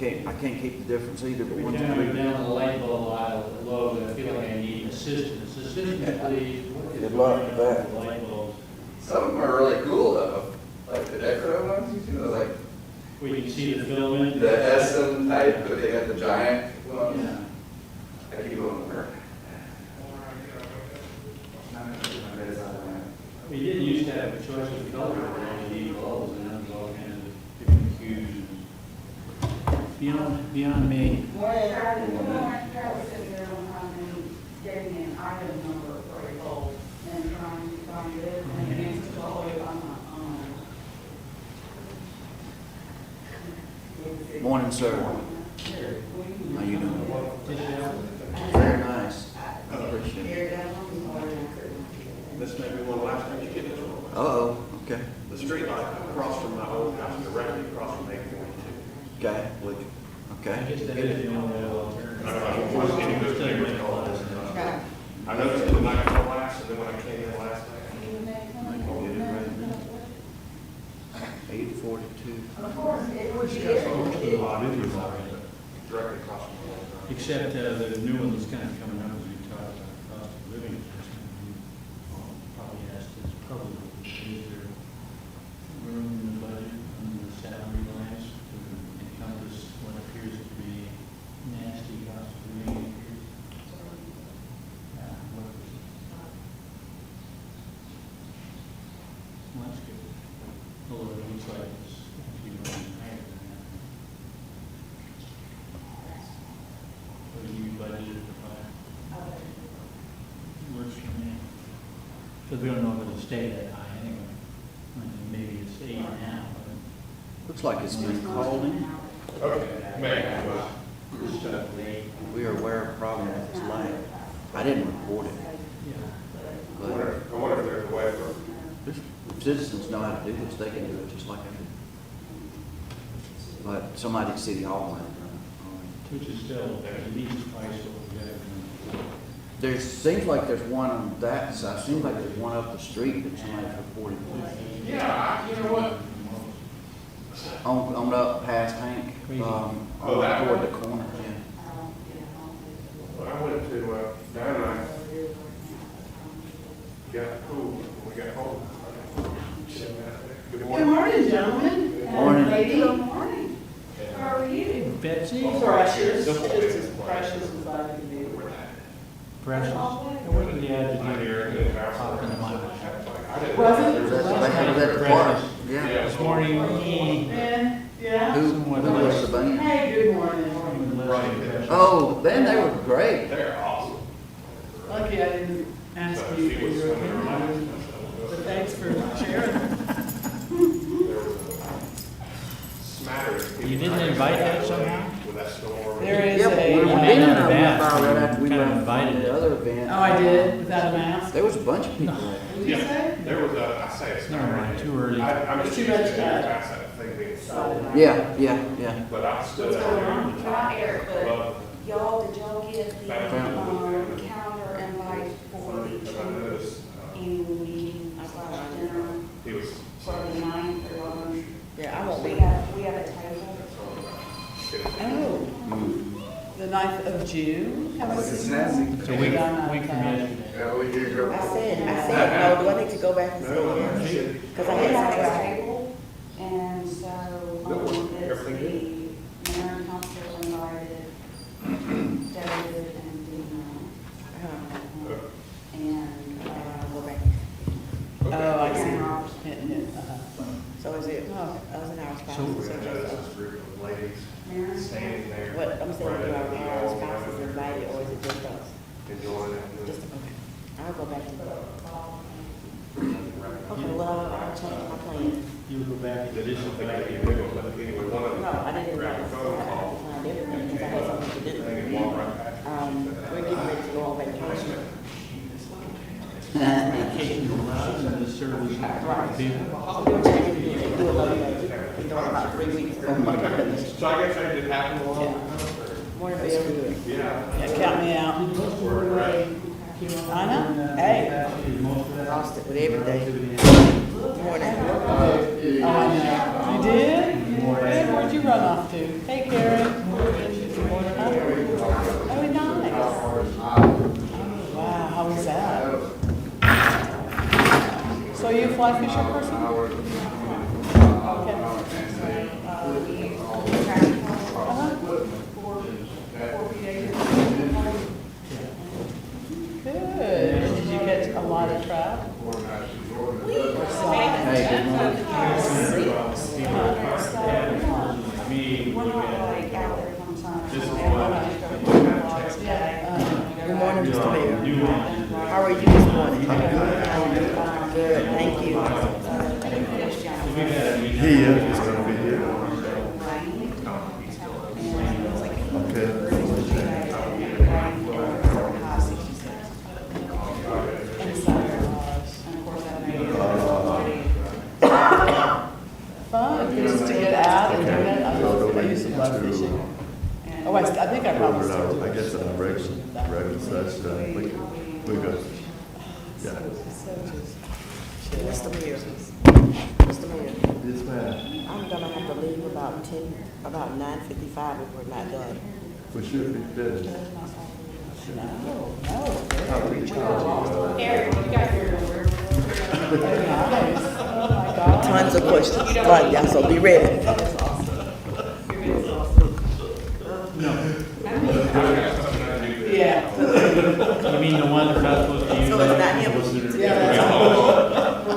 I can't keep the difference either, but Every one's time you're bigger. down the light bulb aisle, low, I feel like I need assistance. Assistance, please. Good luck with that. The light bulbs. Some of them are really cool though, like the decorative ones, you know, like Where you can see the filament. the Essen type, but they got the giant ones. Yeah. I keep going to work. We didn't used to have a choice of color for LED bulbs, and now there's all kinds of different hues. Beyond me. Travis said they're on time and gave me an item number for a bulb and trying to find it, and it answered the whole way on my own. Morning, sir. How you doing? Very nice. I appreciate it. This may be one of the last times you get this one. Uh-oh, okay. The street light across from my old house, directly across from 842. Okay, I okay. guess that is the only alternative. I don't know if you've seen those neighbors call this. I noticed it the night before last, and then when I came in last night, 8:42. Of course, it would be. a lot of it directly across from my old house. Except the new one that's kind of coming up as we talk about cost of living. Probably asked this public, is there room in the budget on the salary lines to encompass what appears to be nasty cost of living increase? Well, that's good. Although it looks like it's actually running higher than that. What do you budgeted for five? Works for me. Because we don't know if it'll stay that high anyway. I mean, maybe it's 8 now, Looks like it's been called in. Okay, man, well, but it's stuff late. We are aware of the problem with this light. I didn't report it, Yeah. I but wonder if there's a way for, if citizens know how to do this, they can do it just like I do. But somebody at City Hall might run it. Which is still at least twice what we got. There seems like there's one on that side, seems like there's one up the street that somebody's reported. yeah, you know what? On up past Hank, Oh, that toward one? the corner, yeah. Well, I went to, Dan and I got cool when we got home. Good Good morning. morning, gentlemen. Morning. Lady. Good morning. How are you? Betsy? Precious, just as precious as I can be. Precious. And what did the adjective pop into my mind? Was it? Was that the park? Yeah. This morning, Yeah. Who was the band? Hey, good morning. Oh, then they were great. They're awesome. Lucky I didn't ask you for your opinion, but thanks for sharing. There was a smattering of people. You didn't invite that somehow? With that storm. There is Yeah, a. we were man dinner in and I went mask. by right after we Kind of left from invited the it. other event. Oh, I did, without a mask? There was a bunch of people there. What did you Yeah, say? there was a, I say it's Never mind, not too early. I'm just Too used to much, it past that thing being sold. Yeah. But I stood What's out going there. on? Not Eric, but Above y'all, did y'all get the Found calendar invite for them. And I the noticed, annual meeting slash dinner he was. for the 9th or Yeah, I won't we be. have a table. Oh, the 9th of June? Have I Look at seen Snazzy. It's a week from yesterday. Yeah, we do go. I said, no, do I need to go back and say yes? Because I We have had a to table, and so, it's the mayor and council invited David and Dina, and, go back. Oh, I see. Karen. So is it, Oh. us and our So- spouses, We or had just this us? group of ladies Mary. standing there. What, I'm saying, right do at the our wall, spouses invited, or is it just us? Enjoying it. Just, okay. I'll go back and, Right. okay, well, I'll change my plan. You go back to They this just think back they here. can do it, but anyway, one of them. No, I didn't grabbed invite a us. phone I call. planned everything, because I had something to And they do. walked right past me. We're getting ready to go on vacation. Vacation allowed and the service. Right. People. So we were changing to do another day. We're doing about 3 weeks. Oh my goodness. So I guess that did happen a while. Morning, Bill. Yeah. Yeah, count me out. I know, hey. Lost it with everything. Morning. Oh, I know. You did? Hey, where'd you run off to? Hey, Karen. fly fishing person? Good. Did you catch a lot of trout? Hey, good morning. Me, We're look not at like out there sometimes. This is And what- we're not just going to watch that. Good morning, Mr. Mayor. new ones. How are you this morning? Um, Good, thank you. So we got a meeting. He is, he's gonna be here. Okay. Fun, just to get out and do it. I used to love fishing. Oh, I think I probably still do. I guess in a regular session, we go, yeah. Mr. Mayor, Mr. Mayor, Yes, ma'am. I'm gonna have to leave about 9:55 if we're not done. We should be finished. Eric, you got your number. Very nice. Oh, my God. Tons of questions, right, yeah, so be ready. Yeah. You mean the one that we're not supposed to use? So it's not him? Yeah, that's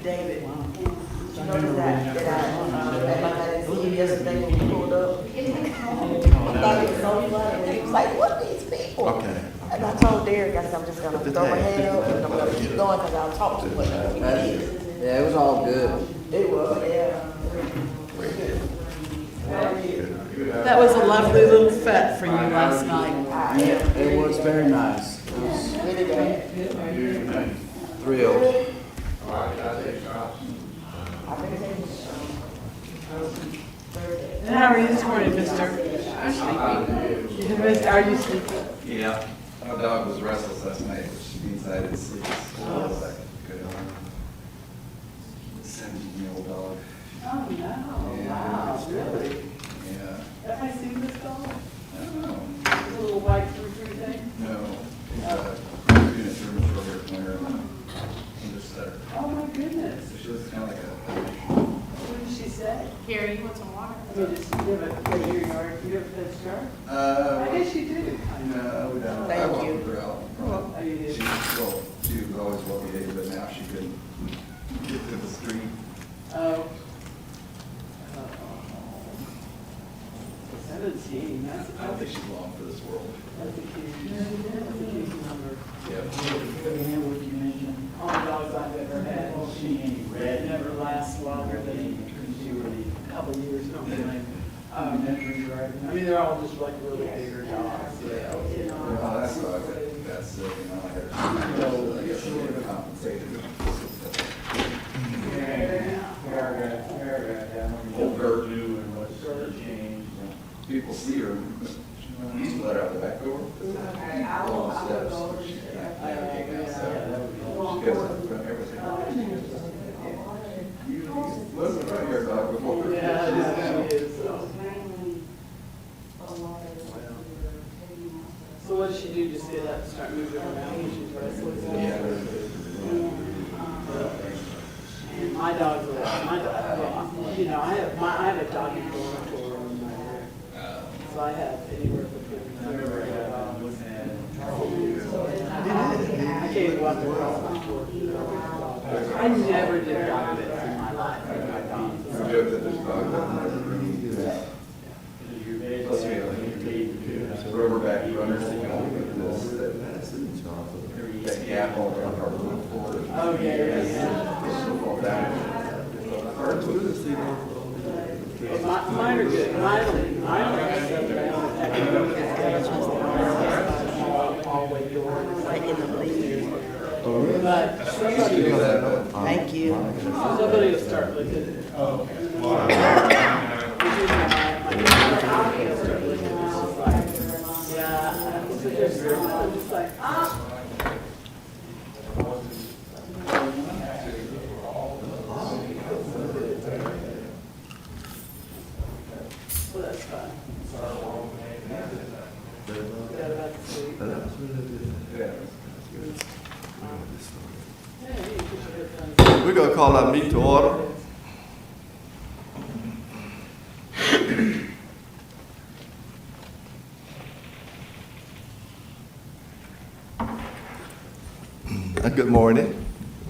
David, did you notice that I didn't see you yesterday when we pulled up? I thought it was so funny, he was like, what are these people? Okay. And I told Derek, I said, I'm just gonna throw my head up and I'm gonna keep going, cause I'll talk too much. Yeah, it was all good. It was, yeah. That was a lovely little fete for you last night. It was very nice. It was Really good. thrilled. And how are you this morning, mister? Mister, are you sleeping? Yeah, my dog was restless last night, which means I didn't sleep. So good on. 17-year-old dog. Oh, no. Wow, really? Yeah. Have I seen this dog? I don't know. A little white frou-frou thing? No. He's a unit German short hair pointer and English setter. Oh, my goodness. So she looks kind of like a, What did she say? Here, you want some water? I mean, does she live at your yard? You ever fetched her? I guess you do. no, we don't. I Thank walked you. her out. Oh, you did? She was always well behaved, but now she couldn't get to the street. Oh. 17, I don't think she's long for this world. that's a huge number. Yeah. All the dogs I've ever had, She ain't red. never last longer than a couple of years, something. I mean, they're all just like really bigger dogs, yeah. Well, that's why that's sick, you know, I guess she would have compensated. Old bird. Do and what's sort of changed. People see her, we used to let her out the back door. Okay, I will go over She to can't that. navigate now, so she goes up in front of everything. You wasn't a your dog before. Yeah, she is, so. So what does she do, just get up and start moving around when she's restless? And my dogs are, you know, I have a doggy dormitory in my area. So I have anywhere between 3 and 5 dogs. I can't even walk across my floor. I never did dog this in my life. We joke that this dog doesn't ever really do that. Plus we have like rubberback runners that go like this, that gap all around our little floor. Oh, yeah. Fall down. Mine are good. Mine are hallway doors. Right in the bleeding. But Used to do that, but Thank you. somebody will start looking. Oh, yeah, I'm just like, well, that's fun. Yeah, that's sweet. We're gonna call our meeting to order. Good morning.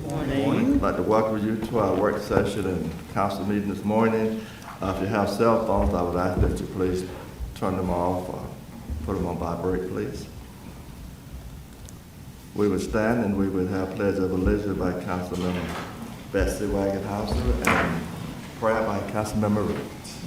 Morning. I'd like to welcome you to our work session and council meeting this morning. If you have cell phones, I would ask that you please turn them off or put them on vibrate, please. We would stand and we would have pledge of allegiance by Councilmember Betsy Wagenhauser and prayer by Councilmember Rhodes.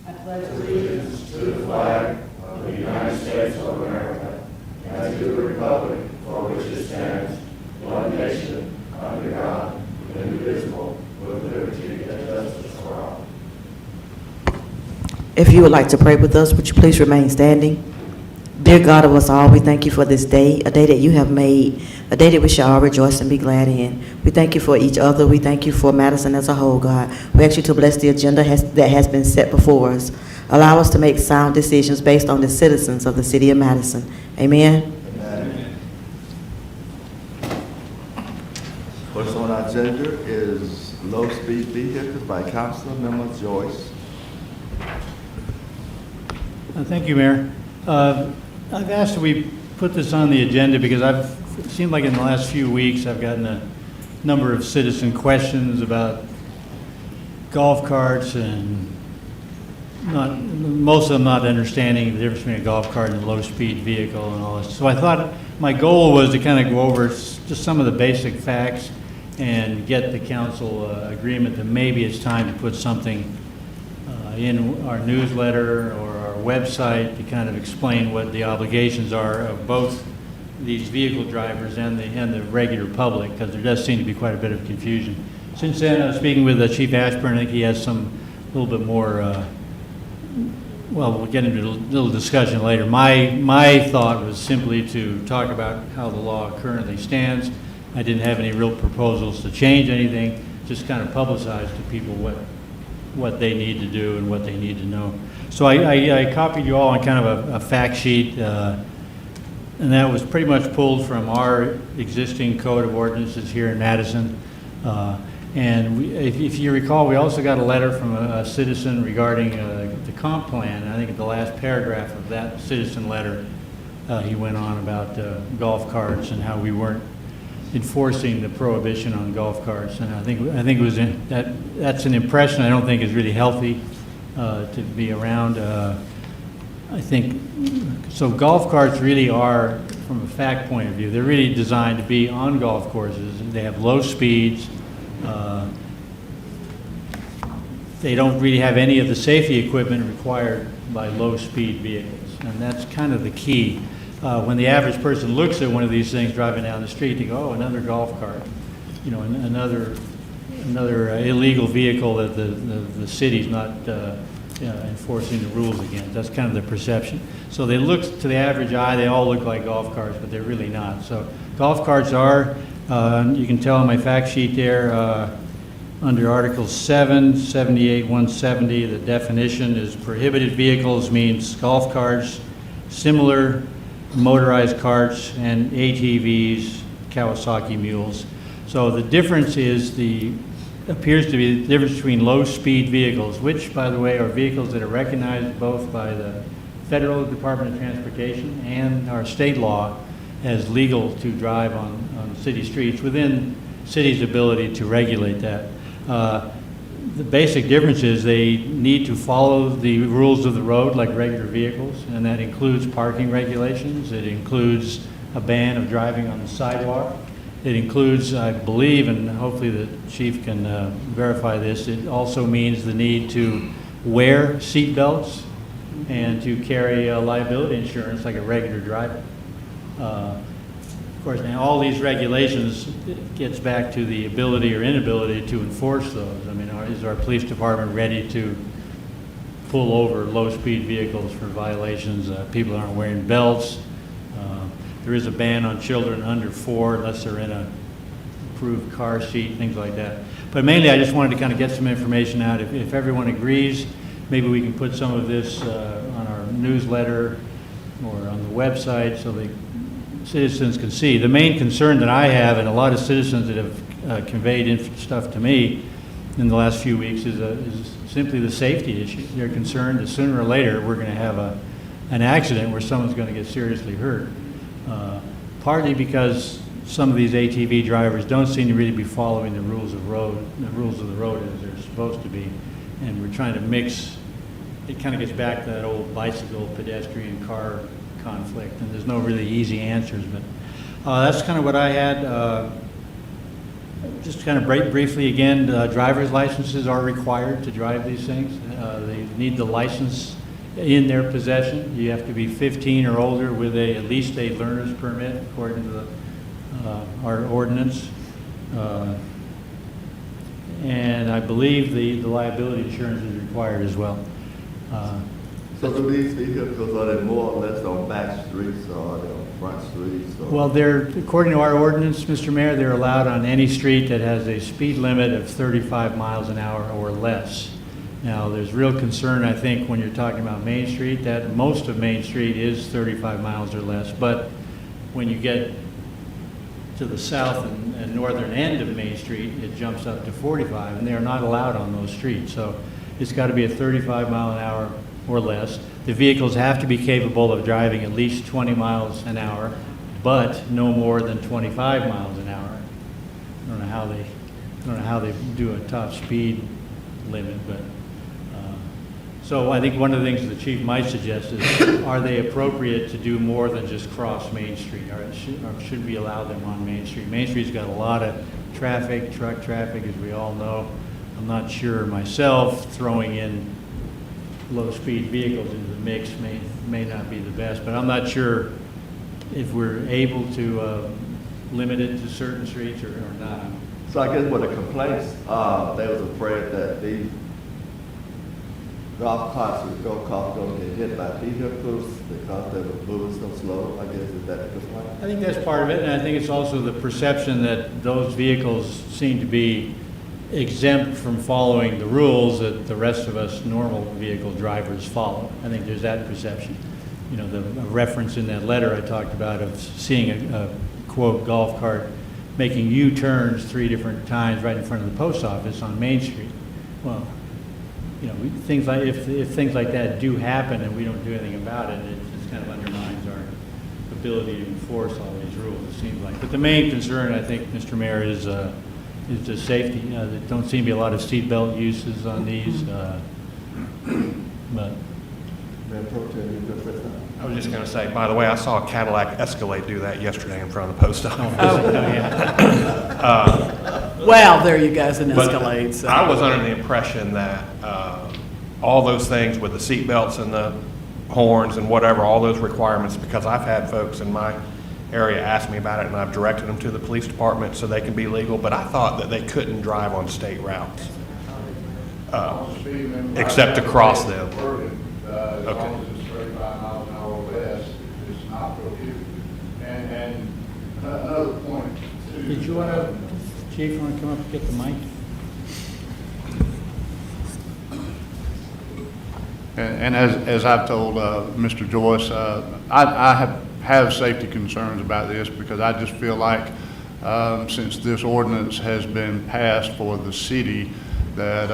I pledge allegiance to the flag of the United States of America and to the republic for which it stands, one nation, under God, indivisible, with liberty and justice for all. If you would like to pray with us, would you please remain standing? Dear God of us all, we thank you for this day, a day that you have made, a day that we shall all rejoice and be glad in. We thank you for each other. We thank you for Madison as a whole, God. We ask you to bless the agenda that has been set before us. Allow us to make sound decisions based on the citizens of the city of Madison. Amen. First on our agenda is low-speed vehicles by Councilmember Joyce. Thank you, Mayor. I've asked that we put this on the agenda because it seemed like in the last few weeks I've gotten a number of citizen questions about golf carts and most of them not understanding the difference between a golf cart and a low-speed vehicle and all this. So I thought my goal was to kind of go over just some of the basic facts and get the council agreement that maybe it's time to put something in our newsletter or our website to kind of explain what the obligations are of both these vehicle drivers and the regular public, because there does seem to be quite a bit of confusion. Since then, I was speaking with Chief Ashburn. I think he has some little bit more, well, we'll get into a little discussion later. My thought was simply to talk about how the law currently stands. I didn't have any real proposals to change anything, just kind of publicize to people what they need to do and what they need to know. So I copied you all on kind of a fact sheet, and that was pretty much pulled from our existing code of ordinances here in Madison. And if you recall, we also got a letter from a citizen regarding the comp plan. And I think in the last paragraph of that citizen letter, he went on about golf carts and how we weren't enforcing the prohibition on golf carts. And I think it was that's an impression I don't think is really healthy to be around. I think so. Golf carts really are, from a fact point of view, they're really designed to be on golf courses. They have low speeds. They don't really have any of the safety equipment required by low-speed vehicles, and that's kind of the key. When the average person looks at one of these things driving down the street, they go, "Oh, another golf cart," you know, another illegal vehicle that the city's not enforcing the rules against. That's kind of the perception. So they look to the average eye, they all look like golf carts, but they're really not. So golf carts are. You can tell on my fact sheet there, under Article 7, 78, 170, the definition is prohibited vehicles means golf carts, similar motorized carts, and ATVs, Kawasaki mules. So the difference is appears to be the difference between low-speed vehicles, which, by the way, are vehicles that are recognized both by the Federal Department of Transportation and our state law as legal to drive on city streets within city's ability to regulate that. The basic difference is they need to follow the rules of the road like regular vehicles, and that includes parking regulations. It includes a ban of driving on the sidewalk. It includes, I believe, and hopefully the chief can verify this, it also means the need to wear seat belts and to carry liability insurance like a regular driver. Of course, now all these regulations, it gets back to the ability or inability to enforce those. I mean, is our police department ready to pull over low-speed vehicles for violations? People aren't wearing belts. There is a ban on children under 4 unless they're in a approved car seat, things like that. But mainly, I just wanted to kind of get some information out. If everyone agrees, maybe we can put some of this on our newsletter or on the website so citizens can see. The main concern that I have, and a lot of citizens that have conveyed stuff to me in the last few weeks, is simply the safety issue. They're concerned that sooner or later we're going to have an accident where someone's going to get seriously hurt. Partly because some of these ATV drivers don't seem to really be following the rules of the road as they're supposed to be, and we're trying to mix. It kind of gets back to that old bicycle pedestrian car conflict, and there's no really easy answers. But that's kind of what I had. Just kind of briefly again, driver's licenses are required to drive these things. They need the license in their possession. You have to be 15 or older with at least a learner's permit according to our ordinance. And I believe the liability insurance is required as well. So do these vehicles, are they more or less on back streets or are they on front streets? Or? Well, according to our ordinance, Mr. Mayor, they're allowed on any street that has a speed limit of 35 miles an hour or less. Now, there's real concern, I think, when you're talking about Main Street, that most of Main Street is 35 miles or less. But when you get to the south and northern end of Main Street, it jumps up to 45, and they are not allowed on those streets. So it's got to be a 35 mile an hour or less. The vehicles have to be capable of driving at least 20 miles an hour, but no more than 25 miles an hour. I don't know how they do a top speed limit, but so I think one of the things the chief might suggest is, are they appropriate to do more than just cross Main Street? Or should we allow them on Main Street? Main Street's got a lot of traffic, truck traffic, as we all know. I'm not sure myself throwing in low-speed vehicles into the mix may not be the best, but I'm not sure if we're able to limit it to certain streets or not. So I guess what the complaints, they was afraid that these golf carts would going to get hit by vehicles because they were moving so slow. I guess is that the complaint? I think that's part of it, and I think it's also the perception that those vehicles seem to be exempt from following the rules that the rest of us normal vehicle drivers follow. I think there's that perception. You know, the reference in that letter I talked about of seeing a quote golf cart making U-turns 3 different times right in front of the post office on Main Street. Well, you know, things like if things like that do happen and we don't do anything about it, it just kind of undermines our ability to enforce all these rules, it seems like. But the main concern, I think, Mr. Mayor, is the safety. There don't seem to be a lot of seatbelt uses on these, but. I was just going to say, by the way, I saw a Cadillac Escalade do that yesterday in front of the post office. Well, there you go, it's an But Escalade. So. I was under the impression that all those things with the seat belts and the horns and whatever, all those requirements, because I've had folks in my area ask me about it and I've directed them to the police department so they can be legal, but I thought that they couldn't drive on state routes except to cross them. As long as it's 35 miles an hour or less, it's not prohibited. And another point too. Did you want to, Chief, want to come up and get the mic? And as I've told Mr. Joyce, I have safety concerns about this because I just feel like since this ordinance has been passed for the city, that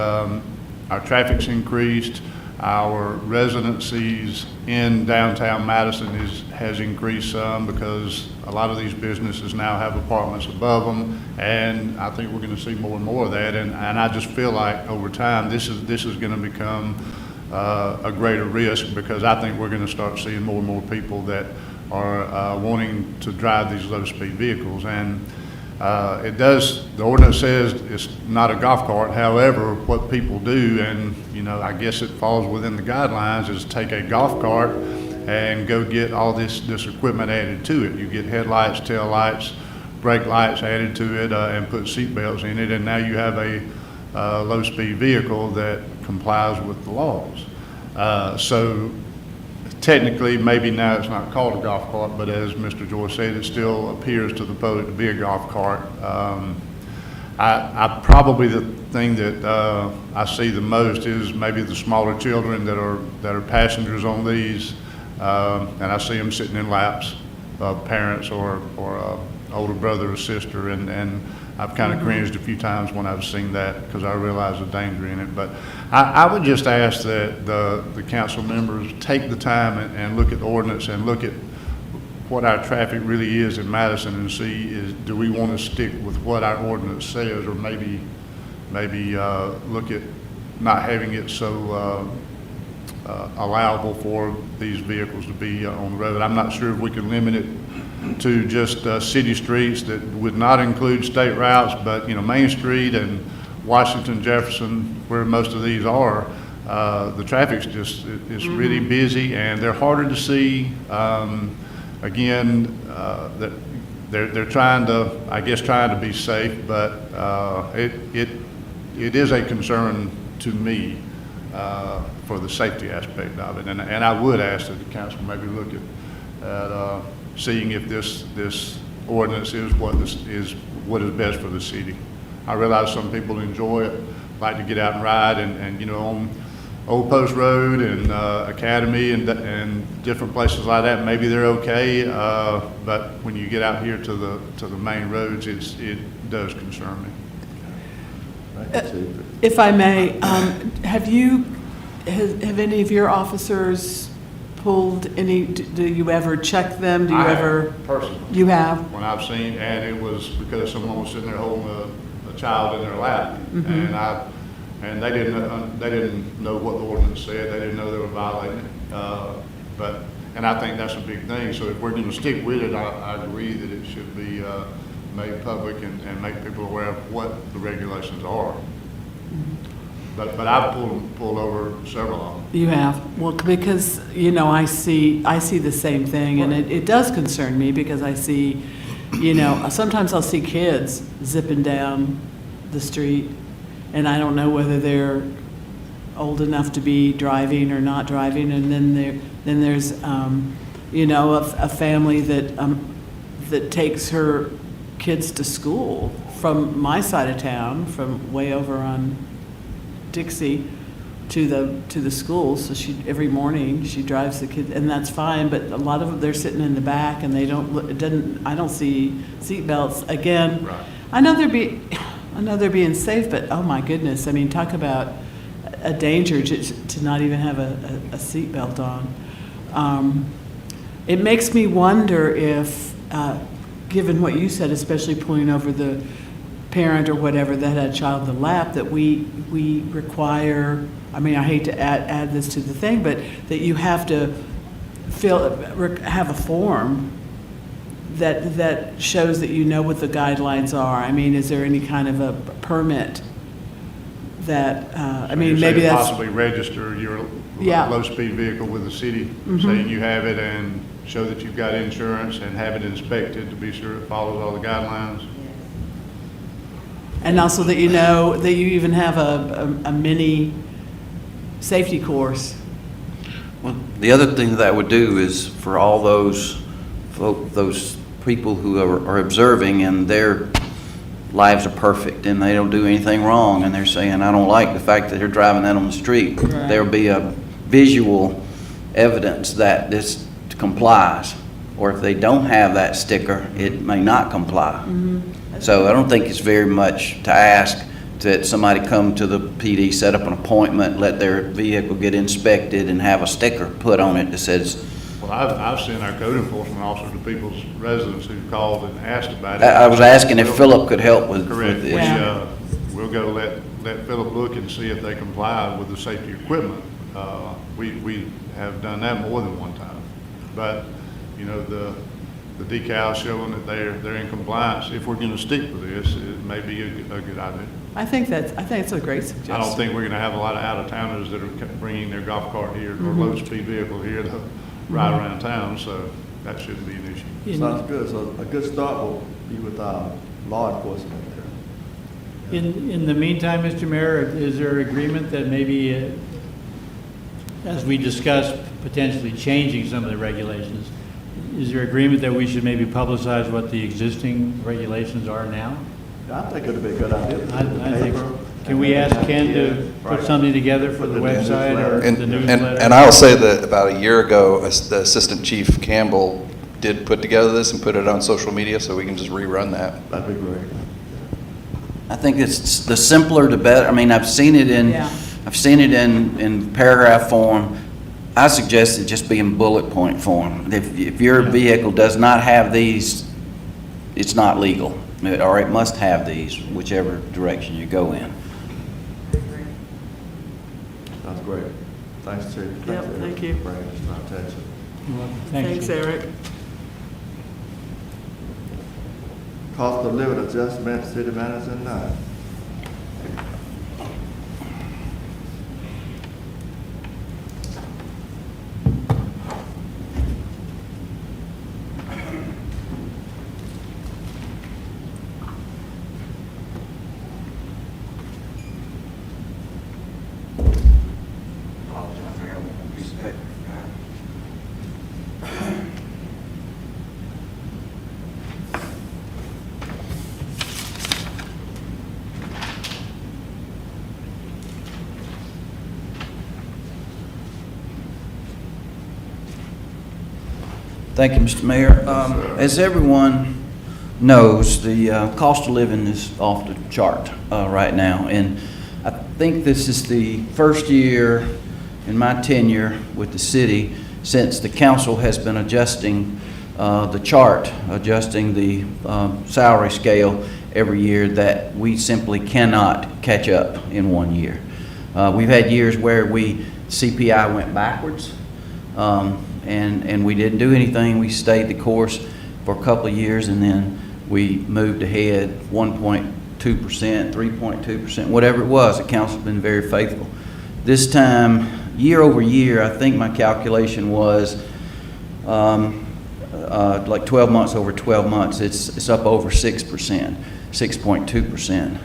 our traffic's increased, our residencies in downtown Madison has increased some because a lot of these businesses now have apartments above them, and I think we're going to see more and more of that. And I just feel like over time this is going to become a greater risk because I think we're going to start seeing more and more people that are wanting to drive these low-speed vehicles. And the ordinance says it's not a golf cart. However, what people do, and you know, I guess it falls within the guidelines, is take a golf cart and go get all this equipment added to it. You get headlights, tail lights, brake lights added to it, and put seat belts in it, and now you have a low-speed vehicle that complies with the laws. So technically, maybe now it's not called a golf cart, but as Mr. Joyce said, it still appears to the public to be a golf cart. I probably the thing that I see the most is maybe the smaller children that are passengers on these, and I see them sitting in laps parents or older brother or sister, and I've kind of cringed a few times when I've seen that because I realize the danger in it. But I would just ask that the council members take the time and look at the ordinance and look at what our traffic really is in Madison and see do we want to stick with what our ordinance says, or maybe look at not having it so allowable for these vehicles to be on the road. I'm not sure if we can limit it to just city streets that would not include state routes, but Main Street and Washington, Jefferson, where most of these are, the traffic's just it's really busy and they're harder to see. Again, that they're trying to be safe, but it is a concern to me for the safety aspect of it, and I would ask that the council maybe look at seeing if this ordinance is what is best for the city. I realize some people enjoy it, like to get out and ride, and on Old Post Road and Academy and different places like that, maybe they're okay. But when you get out here to the main roads, it does concern me. If I may, have any of your officers pulled any, do you ever check them? Do you ever? Personally. You have? When I've seen, and it was because someone was sitting there holding a child in their lap, and they didn't know what the ordinance said. They didn't know they were violating it. And I think that's a big thing. So if we're going to stick with it, I agree that it should be made public and make people aware of what the regulations are. But I've pulled over several of them. You have? Well, because, I see the same thing, and it does concern me because I see, sometimes I'll see kids zipping down the street, and I don't know whether they're old enough to be driving or not driving, and then there's, a family that takes her kids to school from my side of town, from way over on Dixie to the school. So every morning she drives the kids, and that's fine. But a lot of them, they're sitting in the back, and they I don't see seat belts. Again, Right. I know they're being safe, but oh my goodness, I mean, talk about a danger to not even have a seat belt on. It makes me wonder if, given what you said, especially pulling over the parent or whatever that had a child in the lap, that we require, I mean, I hate to add this to the thing, but that you have to have a form that shows that you know what the guidelines are. I mean, is there any kind of a permit that, You're maybe saying that's. possibly register your Yeah. low-speed vehicle with the city, saying you have it, and show that you've got insurance, and have it inspected to be sure it follows all the guidelines. And also that that you even have a mini safety course. Well, the other thing that I would do is for all those people who are observing and their lives are perfect and they don't do anything wrong, and they're saying, I don't like the fact that they're driving that on the street. Right. There'll be a visual evidence that this complies. Or if they don't have that sticker, it may not comply. So I don't think it's very much to ask that somebody come to the PD, set up an appointment, let their vehicle get inspected, and have a sticker put on it that says. Well, I've sent our code enforcement officers to people's residents who called and asked about it. I was asking if Philip could help with Correct. this. Yeah. We'll go let Philip look and see if they comply with the safety equipment. We have done that more than one time. But, the decals showing that they're in compliance, if we're going to stick with this, it may be a good idea. I think it's a great suggestion. I don't think we're going to have a lot of out-of-towners that are bringing their golf cart here or low-speed vehicle here to ride around town, so that shouldn't be an issue. Sounds good. So a good start will be with law enforcement there. In the meantime, Mr. Mayor, is there agreement that maybe, as we discuss potentially changing some of the regulations, is there agreement that we should maybe publicize what the existing regulations are now? I think it'd be a good idea. I think, can we ask Ken to put something together for the website or the newsletter? And I'll say that about a year ago, the Assistant Chief Campbell did put together this and put it on social media so we can just rerun that. That'd be great. I think it's the simpler the better. I mean, I've seen it Yeah. in paragraph form. I suggest it just be in bullet point form. If your vehicle does not have these, it's not legal, or it must have these, whichever direction you go in. That's great. Thanks, Chief. Yep, Eric, thank you. for bringing this to our attention. Thanks, Eric. Cost of living adjustment, city manager nine. Thank you, Mr. Mayor. As everyone knows, the cost of living is off the chart right now, and I think this is the first year in my tenure with the city since the council has been adjusting the chart, adjusting the salary scale every year, that we simply cannot catch up in 1 year. We've had years where CPI went backwards, and we didn't do anything. We stayed the course for a couple of years, and then we moved ahead 1.2%, 3.2%, whatever it was. The council's been very faithful. This time, year over year, I think my calculation was like 12 months over 12 months, it's up over 6%, 6.2%.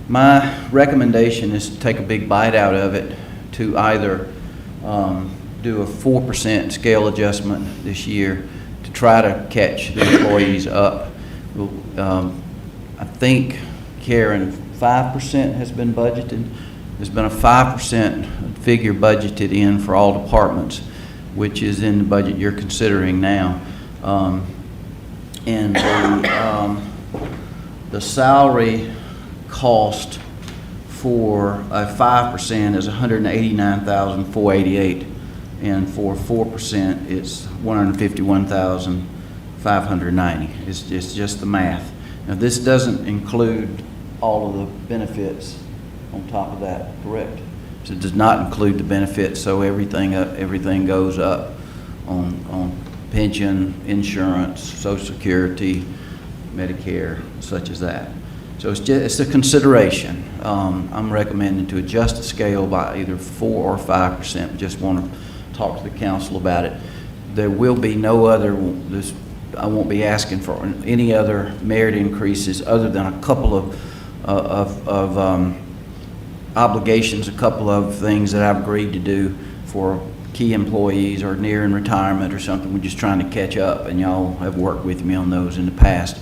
My recommendation is to take a big bite out of it, to either do a 4% scale adjustment this year to try to catch the employees up. I think, Karen, 5% has been budgeted. There's been a 5% figure budgeted in for all departments, which is in the budget you're considering now. And the salary cost for a 5% is $189,488, and for 4% it's $151,590. It's just the math. Now, this doesn't include all of the benefits on top of that, correct? So it does not include the benefits, so everything goes up on pension, insurance, Social Security, Medicare, such as that. So it's a consideration. I'm recommending to adjust the scale by either 4 or 5%. Just want to talk to the council about it. There will be no other, I won't be asking for any other merit increases other than a couple of obligations, a couple of things that I've agreed to do for key employees or nearing retirement or something. We're just trying to catch up, and y'all have worked with me on those in the past.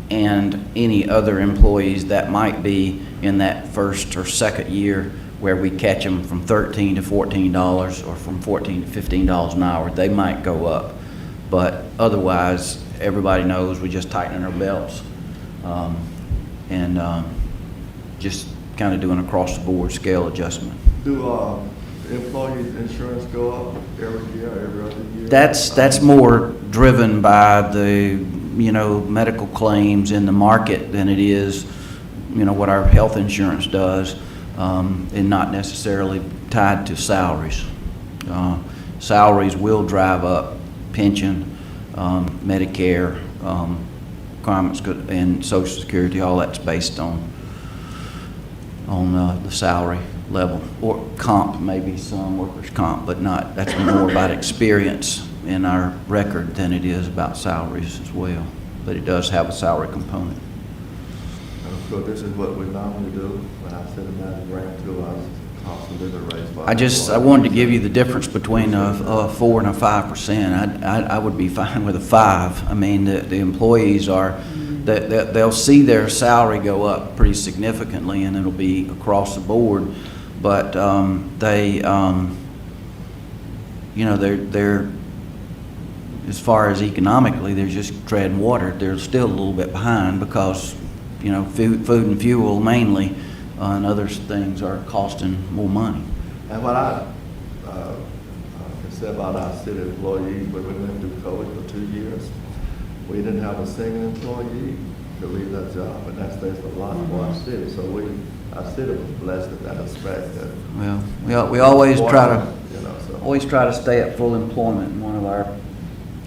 And any other employees that might be in that first or second year where we catch them from $13 to $14 or from $14 to $15 an hour, they might go up. But otherwise, everybody knows we're just tightening our belts and just kind of doing across the board scale adjustment. Do employees' insurance go up every year, every other year? That's more driven by the, medical claims in the market than it is, what our health insurance does, and not necessarily tied to salaries. Salaries will drive up pension, Medicare, requirements, and Social Security. All that's based on the salary level, or comp, maybe some workers' comp, but not. That's more about experience in our record than it is about salaries as well. But it does have a salary component. So this is what we normally do when I send them out a grant to us, cost of living raise. I wanted to give you the difference between a 4 and a 5%. I would be fine with a 5. I mean, the employees are, they'll see their salary go up pretty significantly, and it'll be across the board. But as far as economically, they're just treading water. They're still a little bit behind because, food and fuel mainly, and other things are costing more money. And what I can say about our city employees, when we went through COVID for 2 years, we didn't have a single employee to leave that job, and that says a lot for our city. So our city was blessed in that aspect. Well, we always try to, So. always try to stay at full employment. One of our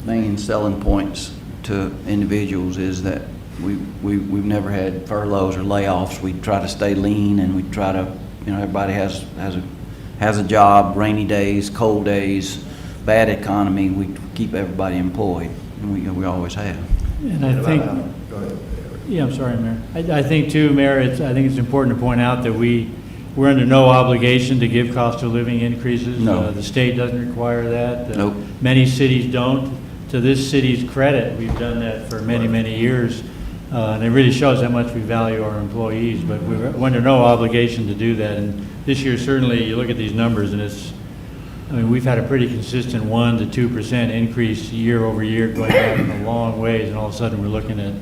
main selling points to individuals is that we've never had furloughs or layoffs. We try to stay lean, and we try to, everybody has a job, rainy days, cold days, bad economy. We keep everybody employed, and we always have. And I think, Go ahead. yeah, I'm sorry, Mayor. I think too, Mayor, I think it's important to point out that we're under no obligation to give cost of living increases. No. The state doesn't require that. Nope. Many cities don't. To this city's credit, we've done that for many, many years. And it really shows how much we value our employees, but we're under no obligation to do that. And this year, certainly, you look at these numbers, and we've had a pretty consistent 1% to 2% increase year over year, going back a long ways, and all of a sudden, we're looking at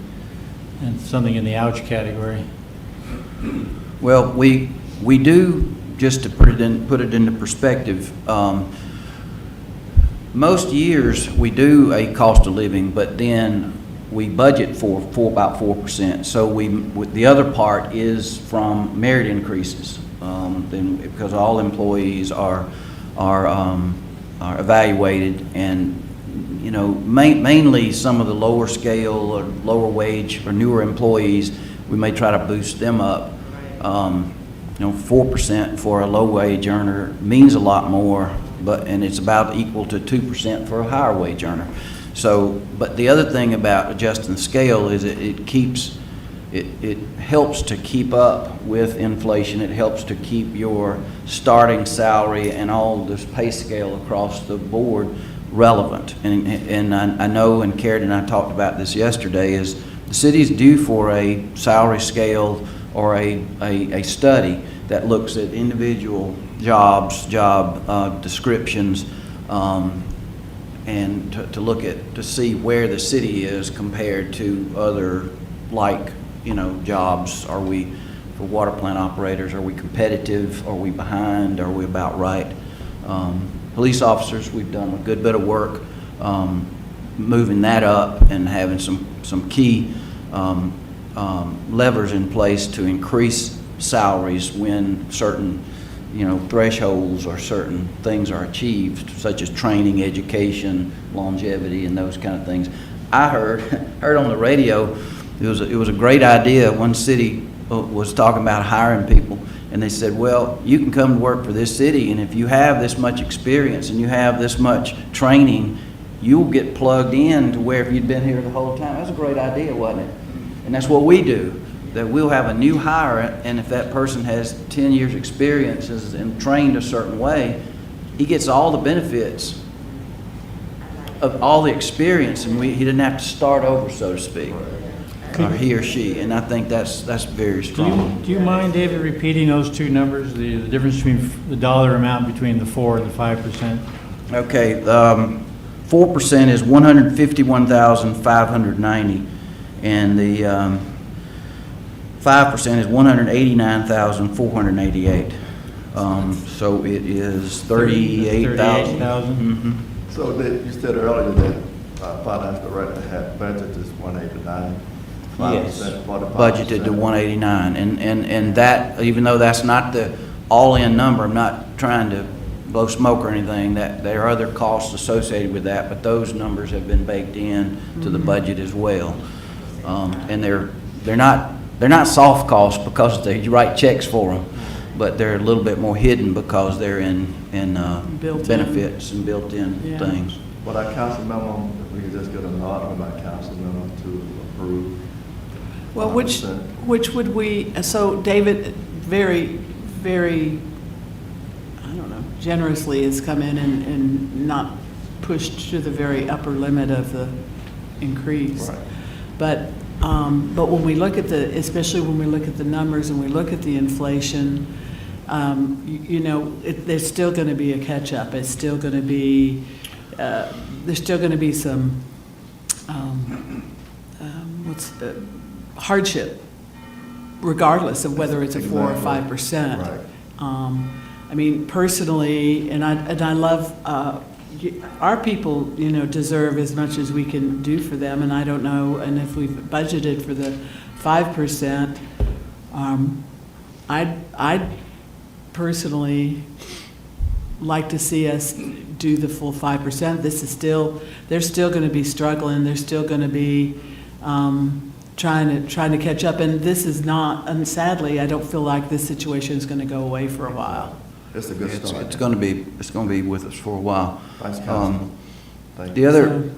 something in the ouch category. Well, we do, just to put it into perspective, most years we do a cost of living, but then we budget for about 4%. So the other part is from merit increases, then because all employees are evaluated, and mainly some of the lower scale or lower wage or newer employees, we may try to boost them up. 4% for a low wage earner means a lot more, and it's about equal to 2% for a higher wage earner. So, but the other thing about adjusting the scale is it helps to keep up with inflation. It helps to keep your starting salary and all this pay scale across the board relevant. And I know, and Karen and I talked about this yesterday, is the city's due for a salary scale or a study that looks at individual job descriptions, and to see where the city is compared to other jobs. Are we, for water plant operators, are we competitive? Are we behind? Are we about right? Police officers, we've done a good bit of work moving that up and having some key levers in place to increase salaries when certain thresholds or certain things are achieved, such as training, education, longevity, and those kind of things. I heard on the radio, it was a great idea. One city was talking about hiring people, and they said, well, you can come to work for this city, and if you have this much experience and you have this much training, you'll get plugged in to where if you'd been here the whole time. That's a great idea, wasn't it? And that's what we do. That we'll have a new hire, and if that person has 10 years experience and trained a certain way, he gets all the benefits of all the experience, and he didn't have to start over, so to speak, or he or she, and I think that's very strong. Do you mind, David, repeating those two numbers, the difference between the dollar amount between the 4 and the 5%? Okay, 4% is 151,590, and the 5% is 189,488. So it is 38,000. 38,000. So you said earlier that finance director had budgeted is 189. Yes, 45%. budgeted to 189, and that, even though that's not the all-in number, I'm not trying to blow smoke or anything, that there are other costs associated with that, but those numbers have been baked in to the budget as well. And they're not soft costs because you write checks for them, but they're a little bit more hidden because they're in Built-in. benefits and built-in Yeah. things. But our council memo, if we could just get a nod from our council memo to approve. Well, which would we, so David, very, very, I don't know, generously has come in and not pushed to the very upper limit of the increase. Right. But when we look at especially when we look at the numbers and we look at the inflation, there's still going to be a catch-up. It's still going to be, there's still going to be some hardship, regardless of whether it's a 4 or 5%. Right. I mean, personally, and I love, our people, deserve as much as we can do for them, and I don't know, and if we've budgeted for the 5%, I'd personally like to see us do the full 5%. They're still going to be struggling, they're still going to be trying to catch up, and this is not, and sadly, I don't feel like this situation is going to go away for a while. It's a good start. It's going to be with us for a while. Thanks, Councilman. Thank The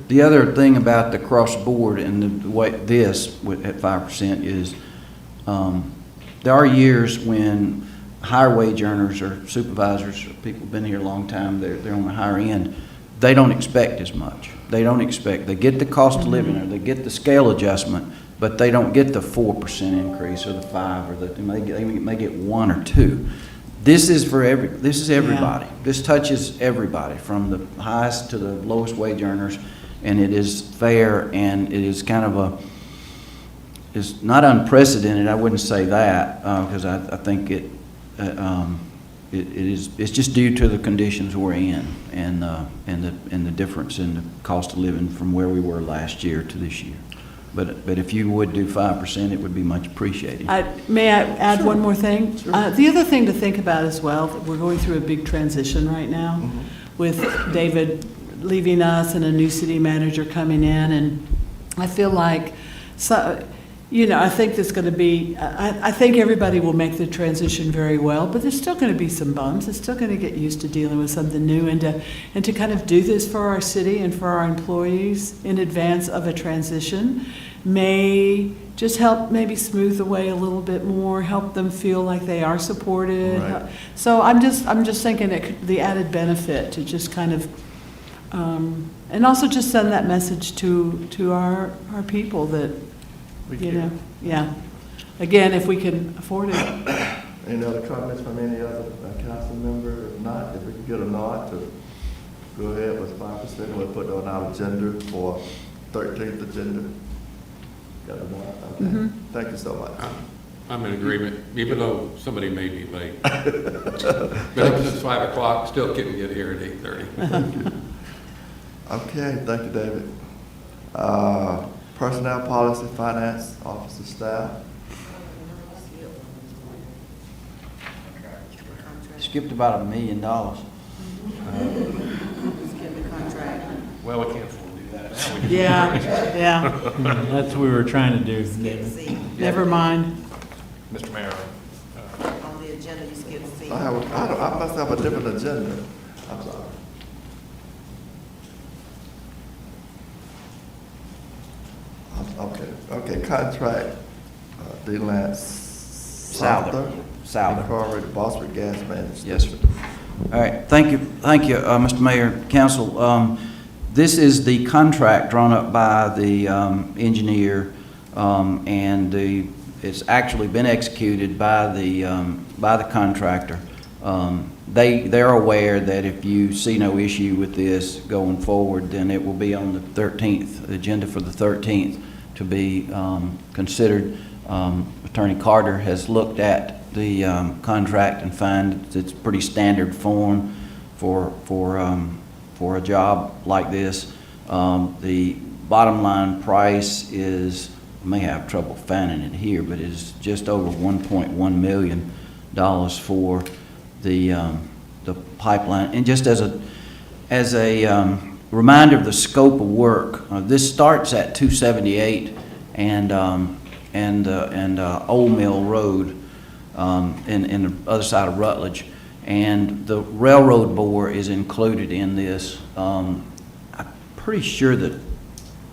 you. other thing about the cross-board and the way this at 5% is, there are years when higher wage earners or supervisors, or people who've been here a long time, they're on the higher end, they don't expect as much. They get the cost of living, or they get the scale adjustment, but they don't get the 4% increase or the 5, or they may get 1 or 2. This is everybody. This touches everybody, from the highest to the lowest wage earners, and it is fair, and it is kind of it's not unprecedented, I wouldn't say that, because I think it's just due to the conditions we're in, and the difference in the cost of living from where we were last year to this year. But if you would do 5%, it would be much appreciated. May I add one more thing? The other thing to think about as well, that we're going through a big transition right now with David leaving us and a new city manager coming in, and I feel like, I think there's going to be, I think everybody will make the transition very well, but there's still going to be some bumps. It's still going to get used to dealing with something new, and to kind of do this for our city and for our employees in advance of a transition may just help maybe smooth the way a little bit more, help them feel like they are supported. Right. So I'm just thinking the added benefit to just kind of, and also just send that message to our people that, yeah. Again, if we can afford it. Any other comments from any other council member? If not, if we can get a nod to go ahead with 5%, we'll put it on our agenda for 13th agenda. Got a nod? Okay. Thank you so much. I'm in agreement, even though somebody may be late. Been up since 5 o'clock, still couldn't get here at 8:30. Okay, thank you, David. Personnel Policy, Finance, Officer Staff. Skipped about $1 million. Well, we can't afford to do that now. We just- Yeah. That's what we were trying to do, David. Never mind. Mr. Mayor, On the agenda, you skipped C. I must have a different agenda. I'm sorry. Okay, contract, D-Lance Souther. Incorporated, Bosford Gas Management. Yes, sir. All right, thank you, Mr. Mayor, Council. This is the contract drawn up by the engineer, and it's actually been executed by the contractor. They're aware that if you see no issue with this going forward, then it will be on the 13th, agenda for the 13th to be considered. Attorney Carter has looked at the contract and find it's pretty standard form for a job like this. The bottom line price is, I may have trouble finding it here, but it's just over $1.1 million for the pipeline. And just as a reminder of the scope of work, this starts at 278 and Old Mill Road in the other side of Rutledge, and the railroad bore is included in this. I'm pretty sure that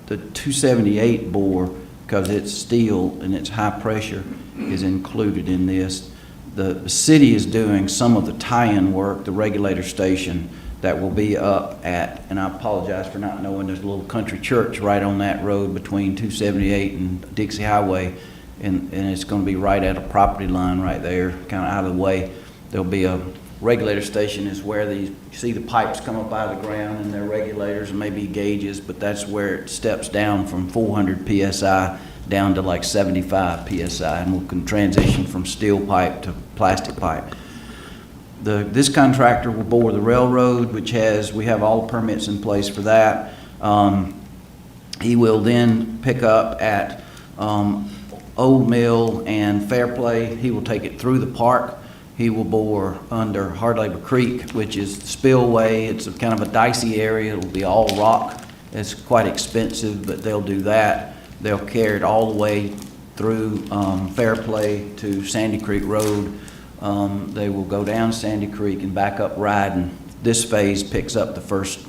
the 278 bore, because it's steel and it's high pressure, is included in this. The city is doing some of the tie-in work, the regulator station that will be up at, and I apologize for not knowing, there's a little country church right on that road between 278 and Dixie Highway, and it's going to be right at a property line right there, kind of out of the way. There'll be a regulator station is where you see the pipes come up out of the ground, and they're regulators and maybe gauges, but that's where it steps down from 400 PSI down to like 75 PSI, and we can transition from steel pipe to plastic pipe. This contractor will bore the railroad, we have all the permits in place for that. He will then pick up at Old Mill and Fairplay. He will take it through the park. He will bore under Hard Labor Creek, which is the spillway. It's a kind of a dicey area. It'll be all rock. It's quite expensive, but they'll do that. They'll carry it all the way through Fairplay to Sandy Creek Road. They will go down Sandy Creek and back up Ryden. This phase picks up the first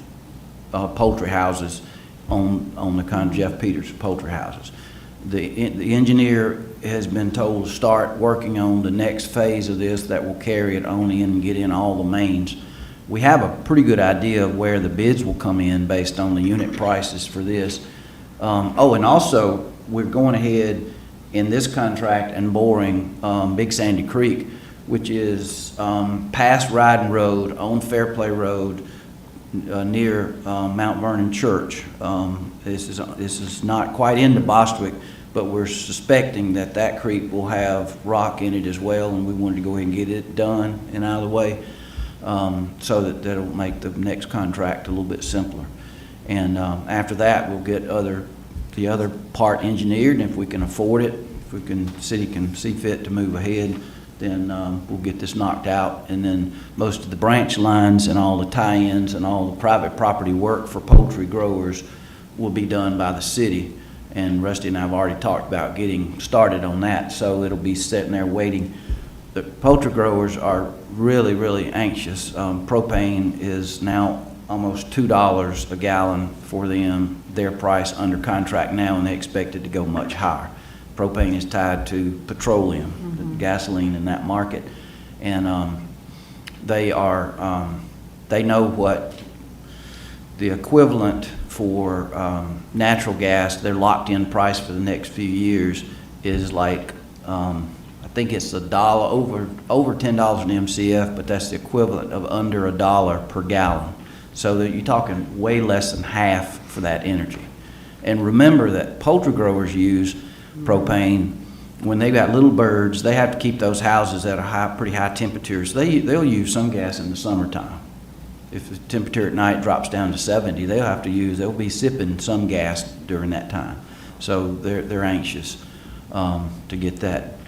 poultry houses on the kind of Jeff Peters poultry houses. The engineer has been told to start working on the next phase of this that will carry it on in and get in all the mains. We have a pretty good idea of where the bids will come in based on the unit prices for this. And also, we're going ahead in this contract and boring Big Sandy Creek, which is past Ryden Road, on Fairplay Road, near Mount Vernon Church. This is not quite into Bostwick, but we're suspecting that creek will have rock in it as well, and we wanted to go ahead and get it done and out of the way, so that'll make the next contract a little bit simpler. And after that, we'll get the other part engineered, and if we can afford it, city can see fit to move ahead, then we'll get this knocked out, and then most of the branch lines and all the tie-ins and all the private property work for poultry growers will be done by the city. And Rusty and I have already talked about getting started on that, so it'll be sitting there waiting. The poultry growers are really, really anxious. Propane is now almost $2 a gallon for them, their price under contract now, and they expect it to go much higher. Propane is tied to petroleum, gasoline in that market, and they know what the equivalent for natural gas, their locked-in price for the next few years is like, I think it's $1 over $10 an MCF, but that's the equivalent of under $1 per gallon. So that you're talking way less than half for that energy. And remember that poultry growers use propane when they've got little birds. They have to keep those houses at a pretty high temperatures. They'll use some gas in the summertime. If the temperature at night drops down to 70, they'll be sipping some gas during that time. So they're anxious to get that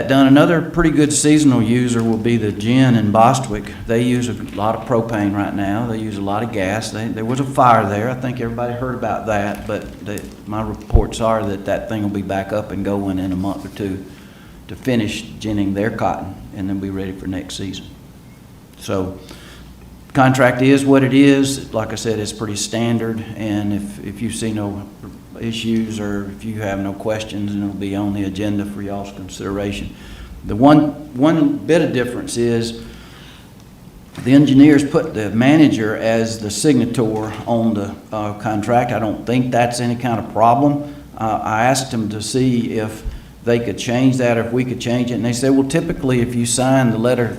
done. Another pretty good seasonal user will be the gin in Bostwick. They use a lot of propane right now. They use a lot of gas. There was a fire there. I think everybody heard about that, but my reports are that thing will be back up and going in a month or two to finish ginning their cotton and then be ready for next season. So contract is what it is. Like I said, it's pretty standard, and if you see no issues or if you have no questions, and it'll be on the agenda for y'all's consideration. The one bit of difference is the engineers put the manager as the signator on the contract. I don't think that's any kind of problem. I asked them to see if they could change that or if we could change it, and they said, well, typically if you sign the letter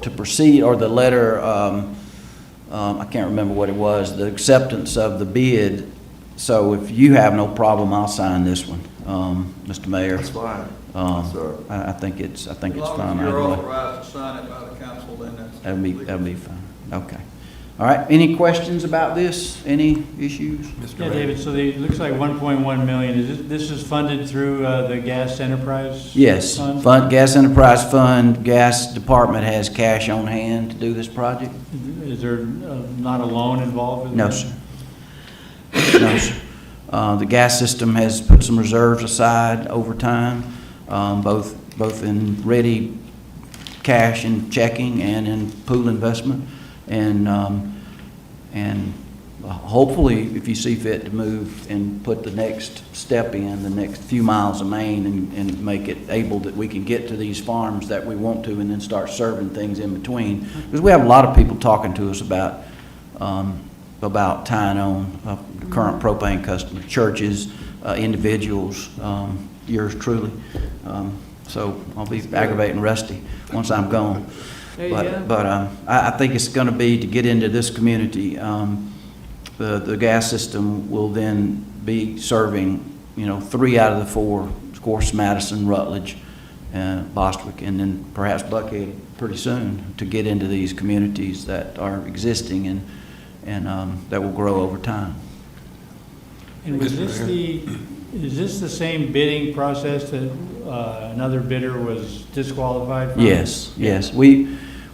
to proceed or the letter, I can't remember what it was, the acceptance of the bid. So if you have no problem, I'll sign this one, Mr. Mayor. That's fine. Sir. I think it's fine. As long as you're authorized to sign it by the council, then that's. That'll be fine. Okay. All right. Any questions about this? Any issues? Yeah, David, so it looks like 1.1 million. This is funded through the gas enterprise? Yes. Fund? Gas Enterprise Fund. Gas Department has cash on hand to do this project. Is there not a loan involved with No, that? sir. No, sir. The gas system has put some reserves aside over time, both in ready cash and checking and in pool investment. And hopefully, if you see fit to move and put the next step in, the next few miles of main and make it able that we can get to these farms that we want to and then start serving things in between. Because we have a lot of people talking to us about tying on the current propane customer, churches, individuals, yours truly. So I'll be aggravating Rusty once I'm gone. There you go. But I think it's going to be to get into this community. The gas system will then be serving, 3 out of the 4, of course, Madison, Rutledge, Bostwick, and then perhaps Buckhead pretty soon to get into these communities that are existing and that will grow over time. And was this is this the same bidding process that another bidder was disqualified from? Yes, yes. We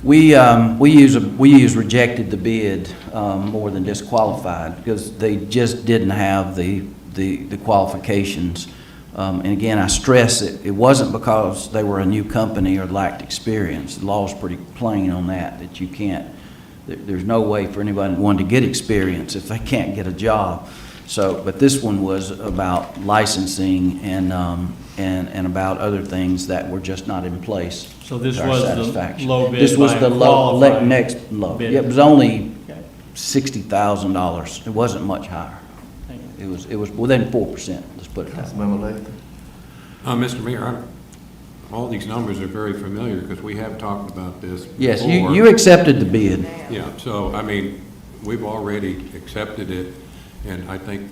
use rejected the bid more than disqualified because they just didn't have the qualifications. And again, I stress it wasn't because they were a new company or lacked experience. The law is pretty plain on that you can't, there's no way for anyone to get experience if they can't get a job. So, but this one was about licensing and about other things that were just not in place. So this to our was satisfaction. the low bid This was by the a low, qualified next low. bidder. It was only Okay. $60,000. It wasn't much higher. Thank you. It was within 4%, let's put it that way. Councilmember Latham? Mr. Mayor, all these numbers are very familiar because we have talked about this Yes, before. you accepted the bid. Yeah, so, I mean, we've already accepted it, and I think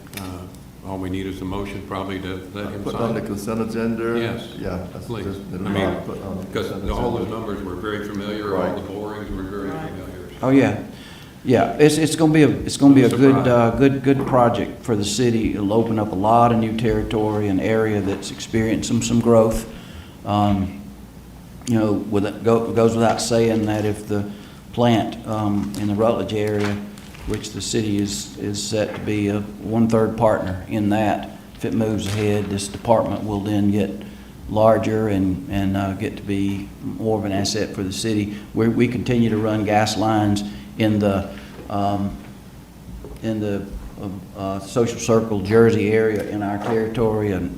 all we need is a motion probably to let him Put on the sign. consent agenda? Yes, Yeah. that's please. just- I mean, put on the because consent all those agenda. numbers were very familiar, all Right. the borings were very Right. familiar. Oh, yeah. Yeah, it's gonna be a Surprise. good project for the city. It'll open up a lot of new territory, an area that's experiencing some growth. Goes without saying that if the plant in the Rutledge area, which the city is set to be a 1/3 partner in that, if it moves ahead, this department will then get larger and get to be more of an asset for the city. We continue to run gas lines in the Social Circle Jersey area in our territory, and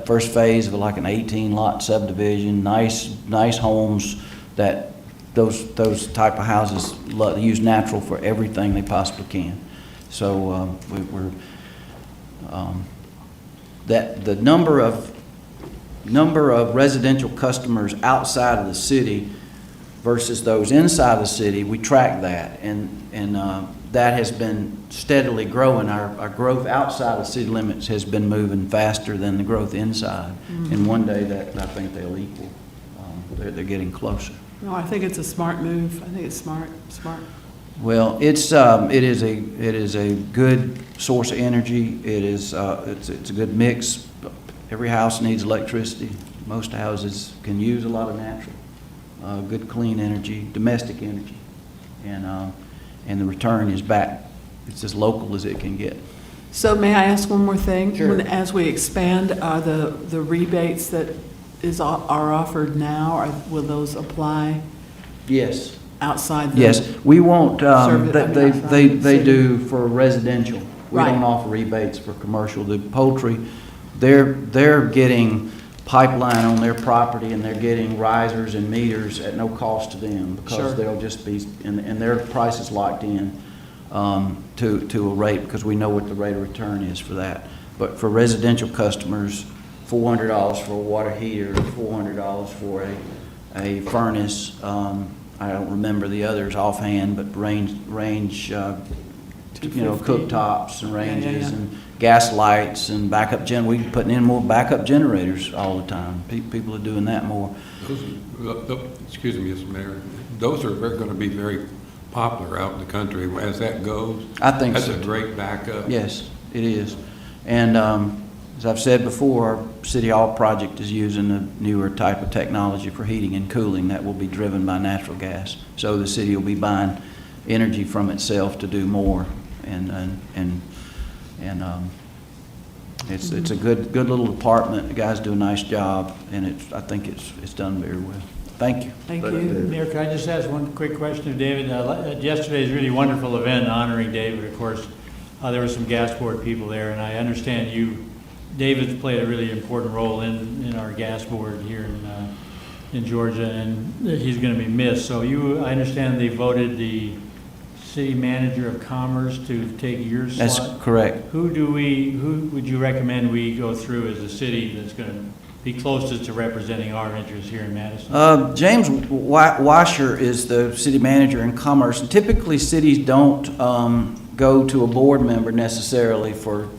first phase of like an 18-lot subdivision, nice homes that those type of houses use natural for everything they possibly can. So that the number of residential customers outside of the city versus those inside the city, we track that, and that has been steadily growing. Our growth outside of city limits has been moving faster than the growth inside, and one day that I think they'll equal. They're getting closer. No, I think it's a smart move. I think it's smart. Well, it is a good source of energy. It's a good mix. Every house needs electricity. Most houses can use a lot of natural, good clean energy, domestic energy, and the return is back. It's as local as it can get. So may I ask one more thing? Sure. As we expand, are the rebates that are offered now, will those apply Yes. outside the? Yes, we won't, Service- I mean, they outside the city. do for residential. We Right. don't offer rebates for commercial. The poultry, they're getting pipeline on their property, and they're getting risers and meters at no cost to them, Sure. because they'll just be, and their price is locked in to a rate, because we know what the rate of return is for that. But for residential customers, $400 for a water heater, $400 for a furnace. I don't remember the others offhand, but range, cooktops and ranges yeah. and gas lights and we're putting in more backup generators all the time. People are doing that more. Excuse me, Mr. Mayor, those are going to be very popular out in the country as that goes. I think so. That's a great backup. Yes, it is. And as I've said before, our City Hall project is using a newer type of technology for heating and cooling that will be driven by natural gas. So the city will be buying energy from itself to do more. It's a good little department. The guys do a nice job, and I think it's done very well. Thank you. Thank Thank you. you. Mayor, can I just ask one quick question of David? Yesterday's really wonderful event honoring David, of course. There were some gas board people there, and I understand David's played a really important role in our gas board here in Georgia, and he's going to be missed. So I understand they voted the city manager of commerce to take your slot? That's correct. Who would you recommend we go through as a city that's going to be closest to representing our interests here in Madison? James Washer is the city manager in Commerce. And typically, cities don't go to a board member necessarily for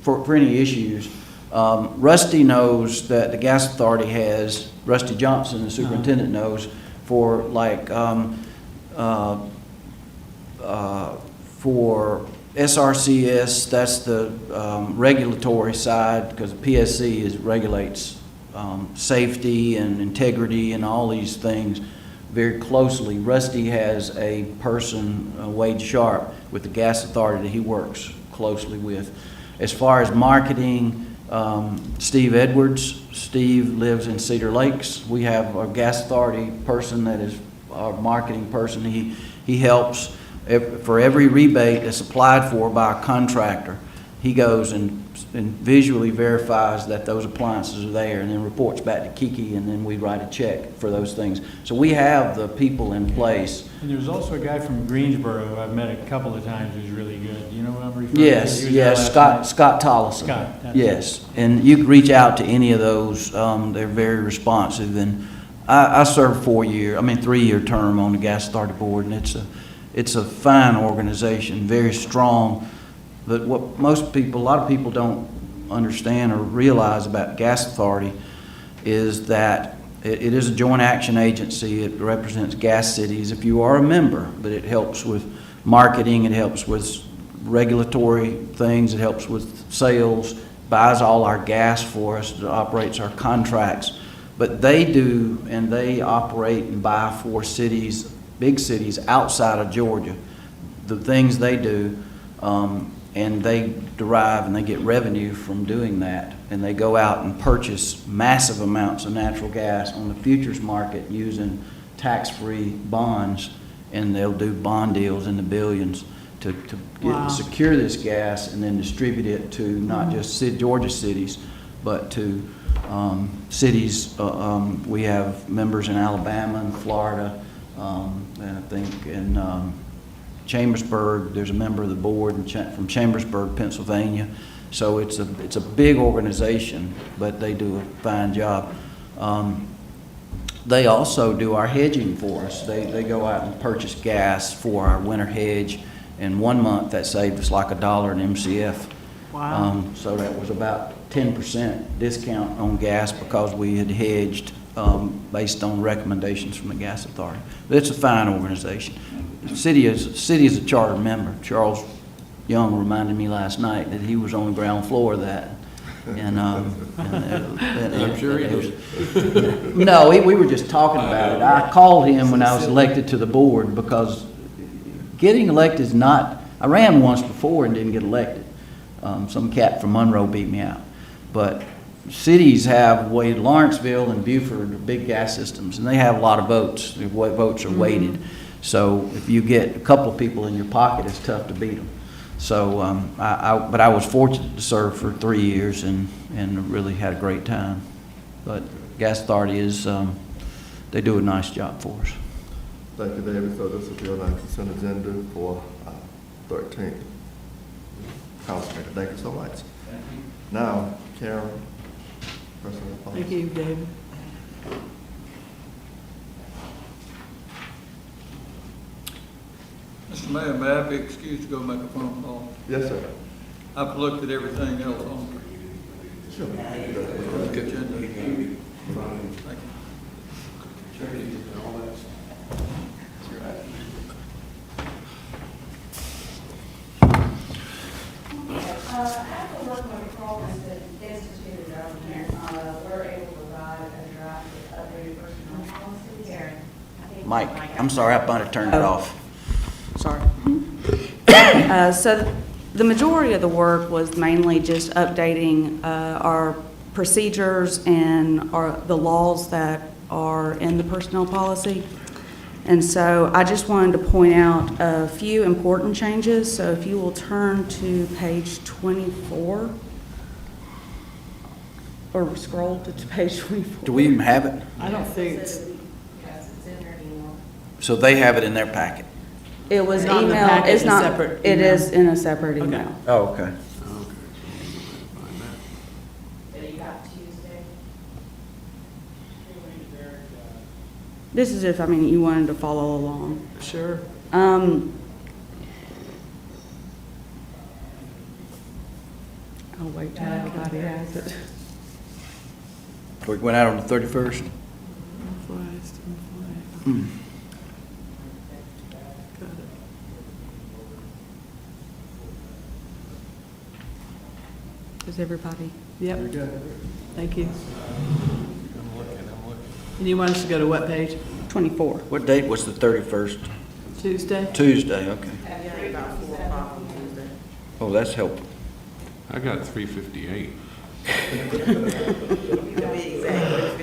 for any issues. Rusty knows that the gas authority has, Rusty Johnson, the superintendent, knows for like, for SRCS, that's the regulatory side, because PSC regulates safety and integrity and all these things very closely. Rusty has a person, Wade Sharp, with the gas authority that he works closely with. As far as marketing, Steve Edwards. Steve lives in Cedar Lakes. We have a gas authority person that is our marketing person. He helps for every rebate that's applied for by a contractor. He goes and visually verifies that those appliances are there and then reports back to Kiki, and then we write a check for those things. So we have the people in place. And there's also a guy from Greensboro who I've met a couple of times who's really good. You know who I'm referring to? Yes, He was there yes, last Scott Tollison. Scott, that's Yes, and you can reach out to any of those. They're very responsive. And I served 3-year term on the Gas Authority Board, and it's a fine organization, very strong. But what a lot of people don't understand or realize about Gas Authority is that it is a joint action agency. It represents gas cities if you are a member, but it helps with marketing, it helps with regulatory things, it helps with sales, buys all our gas for us, it operates our contracts. But they do, and they operate and buy for cities, big cities outside of Georgia. The things they do, and they derive and they get revenue from doing that. And they go out and purchase massive amounts of natural gas on the futures market using tax-free bonds, and they'll do bond deals in the billions to Wow. secure this gas and then distribute it to not just Georgia cities, but to cities. We have members in Alabama and Florida, and I think in Chambersburg, there's a member of the board from Chambersburg, Pennsylvania. So it's a big organization, but they do a fine job. They also do our hedging for us. They go out and purchase gas for our winter hedge, and 1 month that saved us like $1 an MCF. Wow. So that was about 10% discount on gas because we had hedged based on recommendations from the Gas Authority. But it's a fine organization. The city is a charter member. Charles Young reminded me last night that he was on the ground floor of that. And I'm sure he is. No, we were just talking about it. I called him when I was elected to the board because getting elected is not, I ran once before and didn't get elected. Some cat from Monroe beat me out. But cities have weighted, Lawrenceville and Beaufort are big gas systems, and they have a lot of votes. The votes are weighted. So if you get a couple of people in your pocket, it's tough to beat them. So, but I was fortunate to serve for 3 years and really had a great time. But Gas Authority is, they do a nice job for us. Thank you, David. So this will be on our consent agenda for 13th. Council meeting. Thank you so much. Now, Karen, personnel policy. Thank you, David. Mr. Mayor, may I be excused to go make a phone call? Yes, sir. I've looked at everything else on Sure. the agenda. Thank you. After working with the programs that instituted over here, we're able to provide a draft of updated personnel policy. Karen, I think. Mike, I'm sorry, I might have turned it off. Sorry. So the majority of the work was mainly just updating our procedures and the laws that are in the personnel policy. And so I just wanted to point out a few important changes. So if you will turn to page 24, or scroll to page 24. Do we even have it? I don't think it's, Yes, it's in their email. So they have it in their packet? It was Not in the emailed, packet, it's in a not, separate it email. is in a separate Okay. email. Oh, okay. you got Tuesday? This is if, I mean, you wanted to follow along. Sure. I'll wait till everybody has it. We went out on the 31st? Hmm. Got it. Is everybody? Yep. Thank you. And you want us to go to what page? 24. What date was the 31st? Tuesday? Tuesday, okay. Oh, that's helpful. I got 3:58.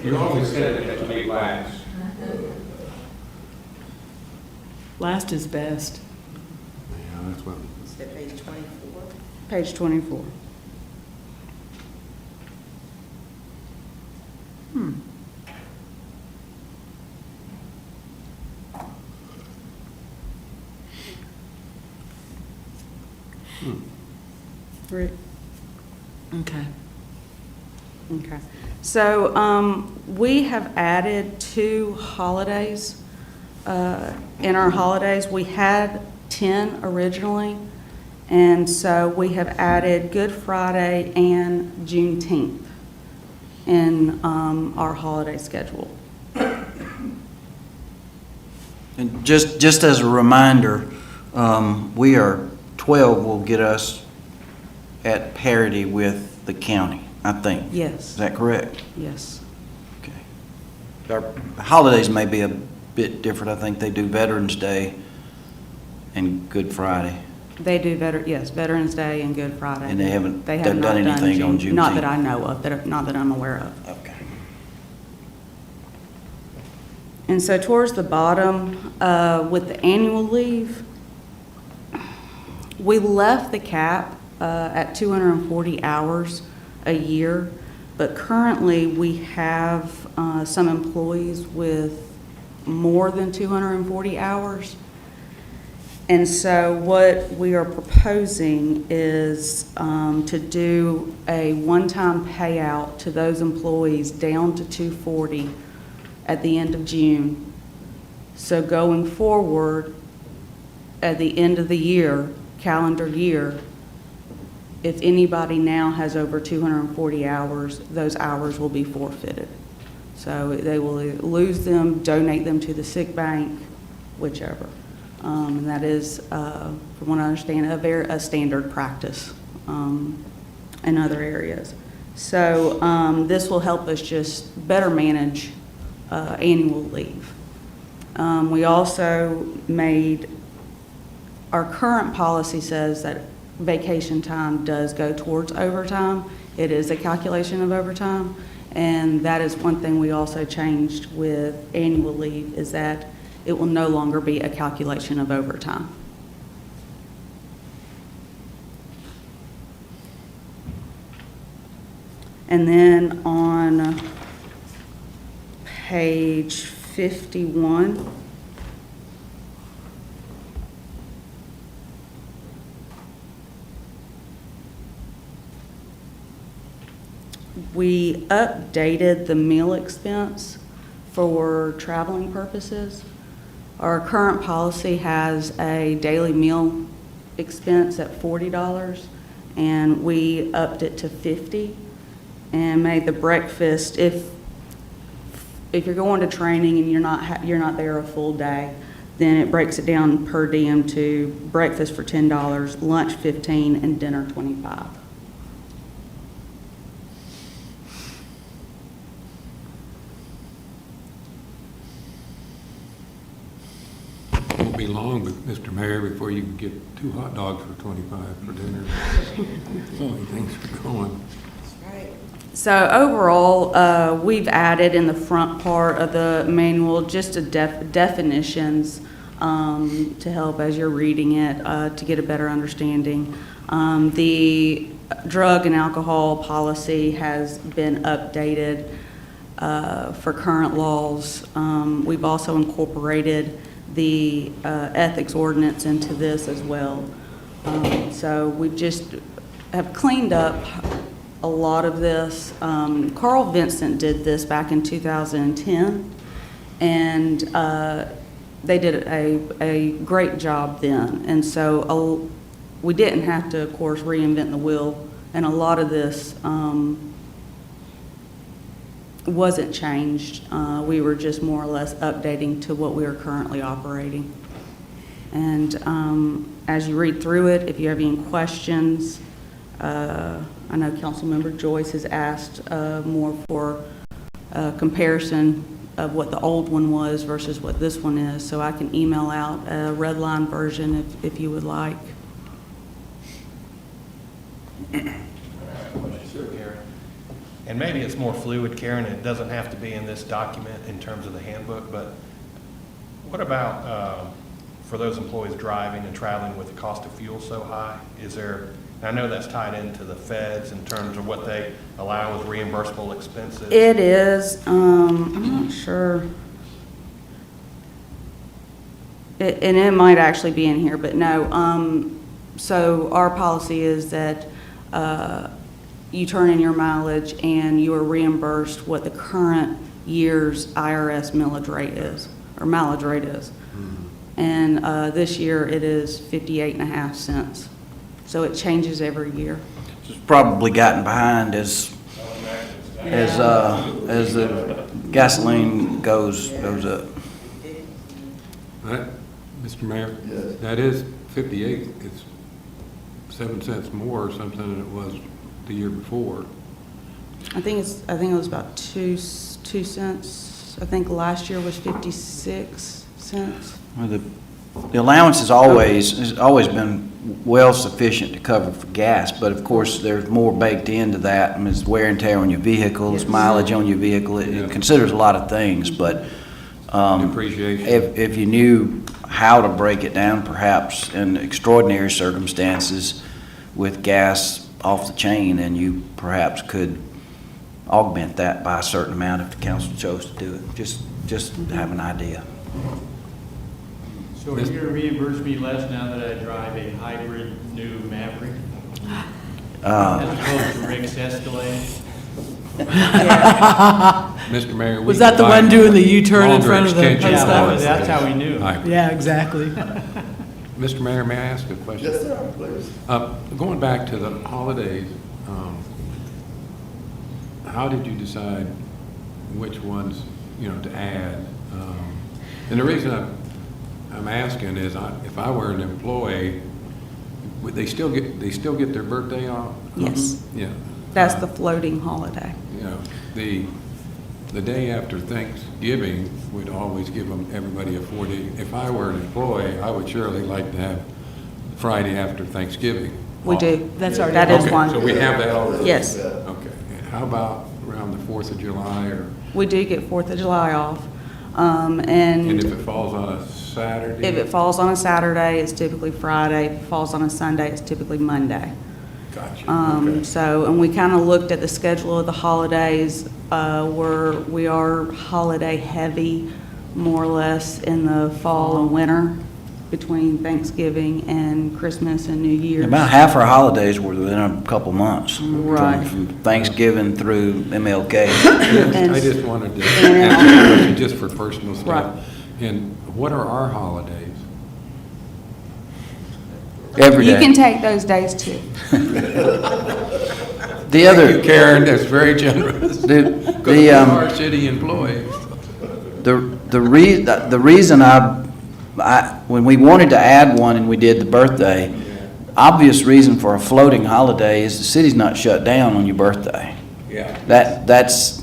You always said it had to be last. Last is best. Yeah, that's what. Page 24. Page 24. Rick? Okay. Okay. So we have added 2 holidays. In our holidays, we had 10 originally, and so we have added Good Friday and Juneteenth in our holiday schedule. And just as a reminder, we are, 12 will get us at parity with the county, I think. Is Yes, that correct? yes. Okay. Our holidays may be a bit different. I think they do Veterans Day and Good Friday. They do Veterans Day and Good Friday. And they haven't They have done not anything on Not that Juneteenth. I know of, not that I'm aware of. Okay. And so towards the bottom, with the annual leave, we left the cap at 240 hours a year, but currently we have some employees with more than 240 hours. And so what we are proposing is to do a one-time payout to those employees down to 240 at the end of June. So going forward, at the end of the year, calendar year, if anybody now has over 240 hours, those hours will be forfeited. So they will lose them, donate them to the sick bank, whichever. And that is, from what I understand, a standard practice in other areas. So this will help us just better manage annual leave. We also made, our current policy says that vacation time does go towards overtime. It is a calculation of overtime. And that is one thing we also changed with annual leave, is that it will no longer be a calculation of overtime. And then on page 51, we updated the meal expense for traveling purposes. Our current policy has a daily meal expense at $40, and we upped it to $50 and made the breakfast, if you're going to training and you're not there a full day, then it breaks it down per diem to breakfast for $10, lunch $15, and dinner $25. Won't be long, Mr. Mayor, before you can get 2 hot dogs for 25 for dinner. So many things are going. So overall, we've added in the front part of the manual just definitions to help as you're reading it to get a better understanding. The drug and alcohol policy has been updated for current laws. We've also incorporated the ethics ordinance into this as well. So we just have cleaned up a lot of this. Carl Vincent did this back in 2010, and they did a great job then. And so we didn't have to, of course, reinvent the wheel, and a lot of this wasn't changed. We were just more or less updating to what we are currently operating. And as you read through it, if you have any questions, I know Councilmember Joyce has asked more for a comparison of what the old one was versus what this one is, so I can email out a red line version if you would like. Sure, Karen. And maybe it's more fluid, Karen, it doesn't have to be in this document in terms of the handbook, but what about for those employees driving and traveling with the cost of fuel so high? Is there, I know that's tied into the feds in terms of what they allow as reimbursable expenses. It is, I'm not sure. And it might actually be in here, but no. So our policy is that you turn in your mileage and you are reimbursed what the current year's IRS millage rate is, or mileage rate is. And this year it is 58.5 cents. So it changes every year. It's probably gotten behind as the gasoline goes up. That, Mr. Mayor? Yes. That is 58, it's 7 cents more or something than it was the year before. I think it was about 2 cents. I think last year was 56 cents. Well, the allowance has always been well sufficient to cover for gas, but of course, there's more baked into that. I mean, it's wear and tear on your vehicle, it's mileage on your vehicle. It considers a lot of things, but Depreciation. if you knew how to break it down, perhaps in extraordinary circumstances with gas off the chain, then you perhaps could augment that by a certain amount if the council chose to do it. Just to have an idea. So are you going to reimburse me less now that I drive a hybrid new Maverick as opposed to Rick's Escalade? Mr. Mayor, we Was that the combined one doing the U-turn in longer front of the extension post Yeah, office? that's how we knew. Hybrid. Yeah, exactly. Mr. Mayor, may I ask a question? Yes, sir, please. Going back to the holidays, how did you decide which ones, to add? And the reason I'm asking is, if I were an employee, would they still get their birthday off? Yes. Yeah. That's the floating holiday. The day after Thanksgiving would always give everybody a 4-day. If I were an employee, I would surely like to have Friday after Thanksgiving. We off. do. That's already That is Okay, one. so we have that already? Yes. Okay. And how about around the 4th of July or, We do get 4th of July off. and And if it falls on a Saturday? if it falls on a Saturday, it's typically Friday. If it falls on a Sunday, it's typically Monday. Gotcha. Okay. So, and we kind of looked at the schedule of the holidays, we are holiday heavy, more or less, in the fall and winter, between Thanksgiving and Christmas and New Year's. About half our holidays were within a couple months. Right. From Thanksgiving through MLK. And- I just wanted to and- ask a question just for personal stuff. Right. And what are our holidays? Every You can day. take those days too. The other, Karen, that's very generous. Because the, we are city employees. the reason when we wanted to add one and we did the birthday, obvious reason for a floating holiday is the city's not shut down on your birthday. Yeah. That's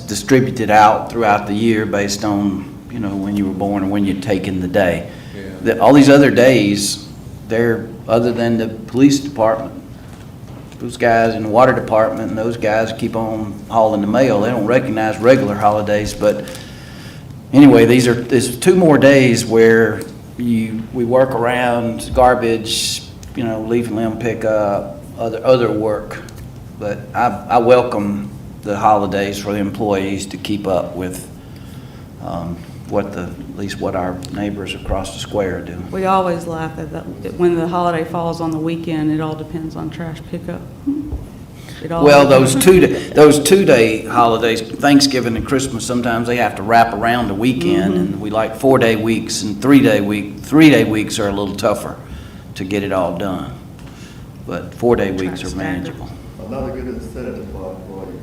distributed out throughout the year based on, when you were born or when you're taking the day. Yeah. All these other days, they're, other than the police department, those guys in the water department and those guys keep on hauling the mail. They don't recognize regular holidays, but anyway, there's 2 more days where we work around garbage, leaf and limb pickup, other work. But I welcome the holidays for the employees to keep up with at least what our neighbors across the square do. We always laugh at that. When the holiday falls on the weekend, it all depends on trash pickup. it all. Well, those 2-day holidays, Thanksgiving and Christmas, sometimes they have to wrap around the weekend, and we like 4-day weeks and 3-day week. 3-day weeks are a little tougher to get it all done, but 4-day Try weeks to are stagger. manageable. Another good incentive for employees.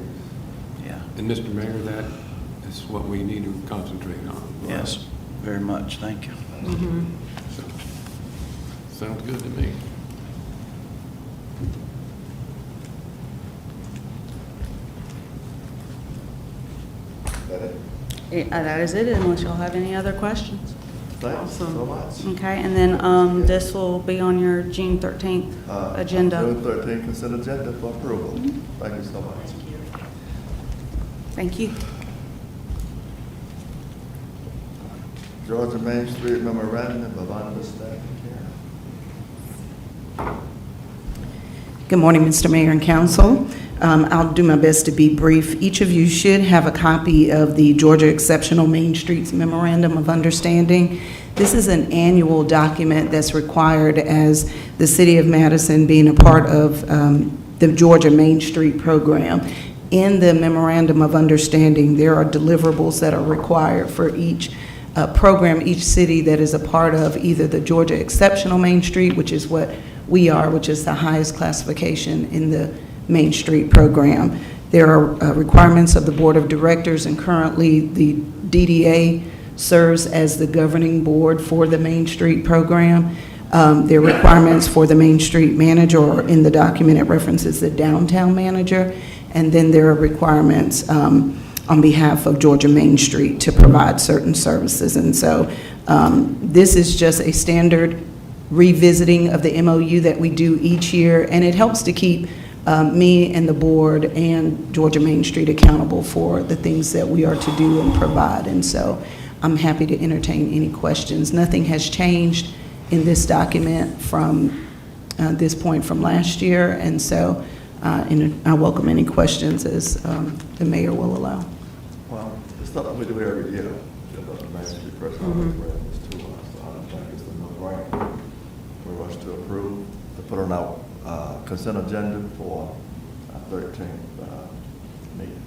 Yeah, And Mr. Mayor, that is what we need to concentrate on. yes, very much, thank you. So, sounds good to me. That is it, unless y'all have any other questions. Thanks so much. Okay, and then this will be on your June 13th agenda. June 13th consent agenda for approval. Thank you so much. Thank you. Georgia Main Street Memorandum of Understanding. Karen. Good morning, Mr. Mayor and Council. I'll do my best to be brief. Each of you should have a copy of the Georgia Exceptional Main Streets Memorandum of Understanding. This is an annual document that's required as the City of Madison being a part of the Georgia Main Street program. In the Memorandum of Understanding, there are deliverables that are required for each program, each city that is a part of either the Georgia Exceptional Main Street, which is what we are, which is the highest classification in the Main Street program. There are requirements of the Board of Directors, and currently the DDA serves as the governing board for the Main Street program. There are requirements for the Main Street manager, or in the document it references the downtown manager, and then there are requirements on behalf of Georgia Main Street to provide certain services. And so this is just a standard revisiting of the MOU that we do each year, and it helps to keep me and the board and Georgia Main Street accountable for the things that we are to do and provide. And so I'm happy to entertain any questions. Nothing has changed in this document from this point from last year, and so I welcome any questions as the mayor will allow. Well, it's something we do every year. The Main Street person always brings this to us. So I think it's a no-brainer for us to approve, to put on our consent agenda for our 13th meeting.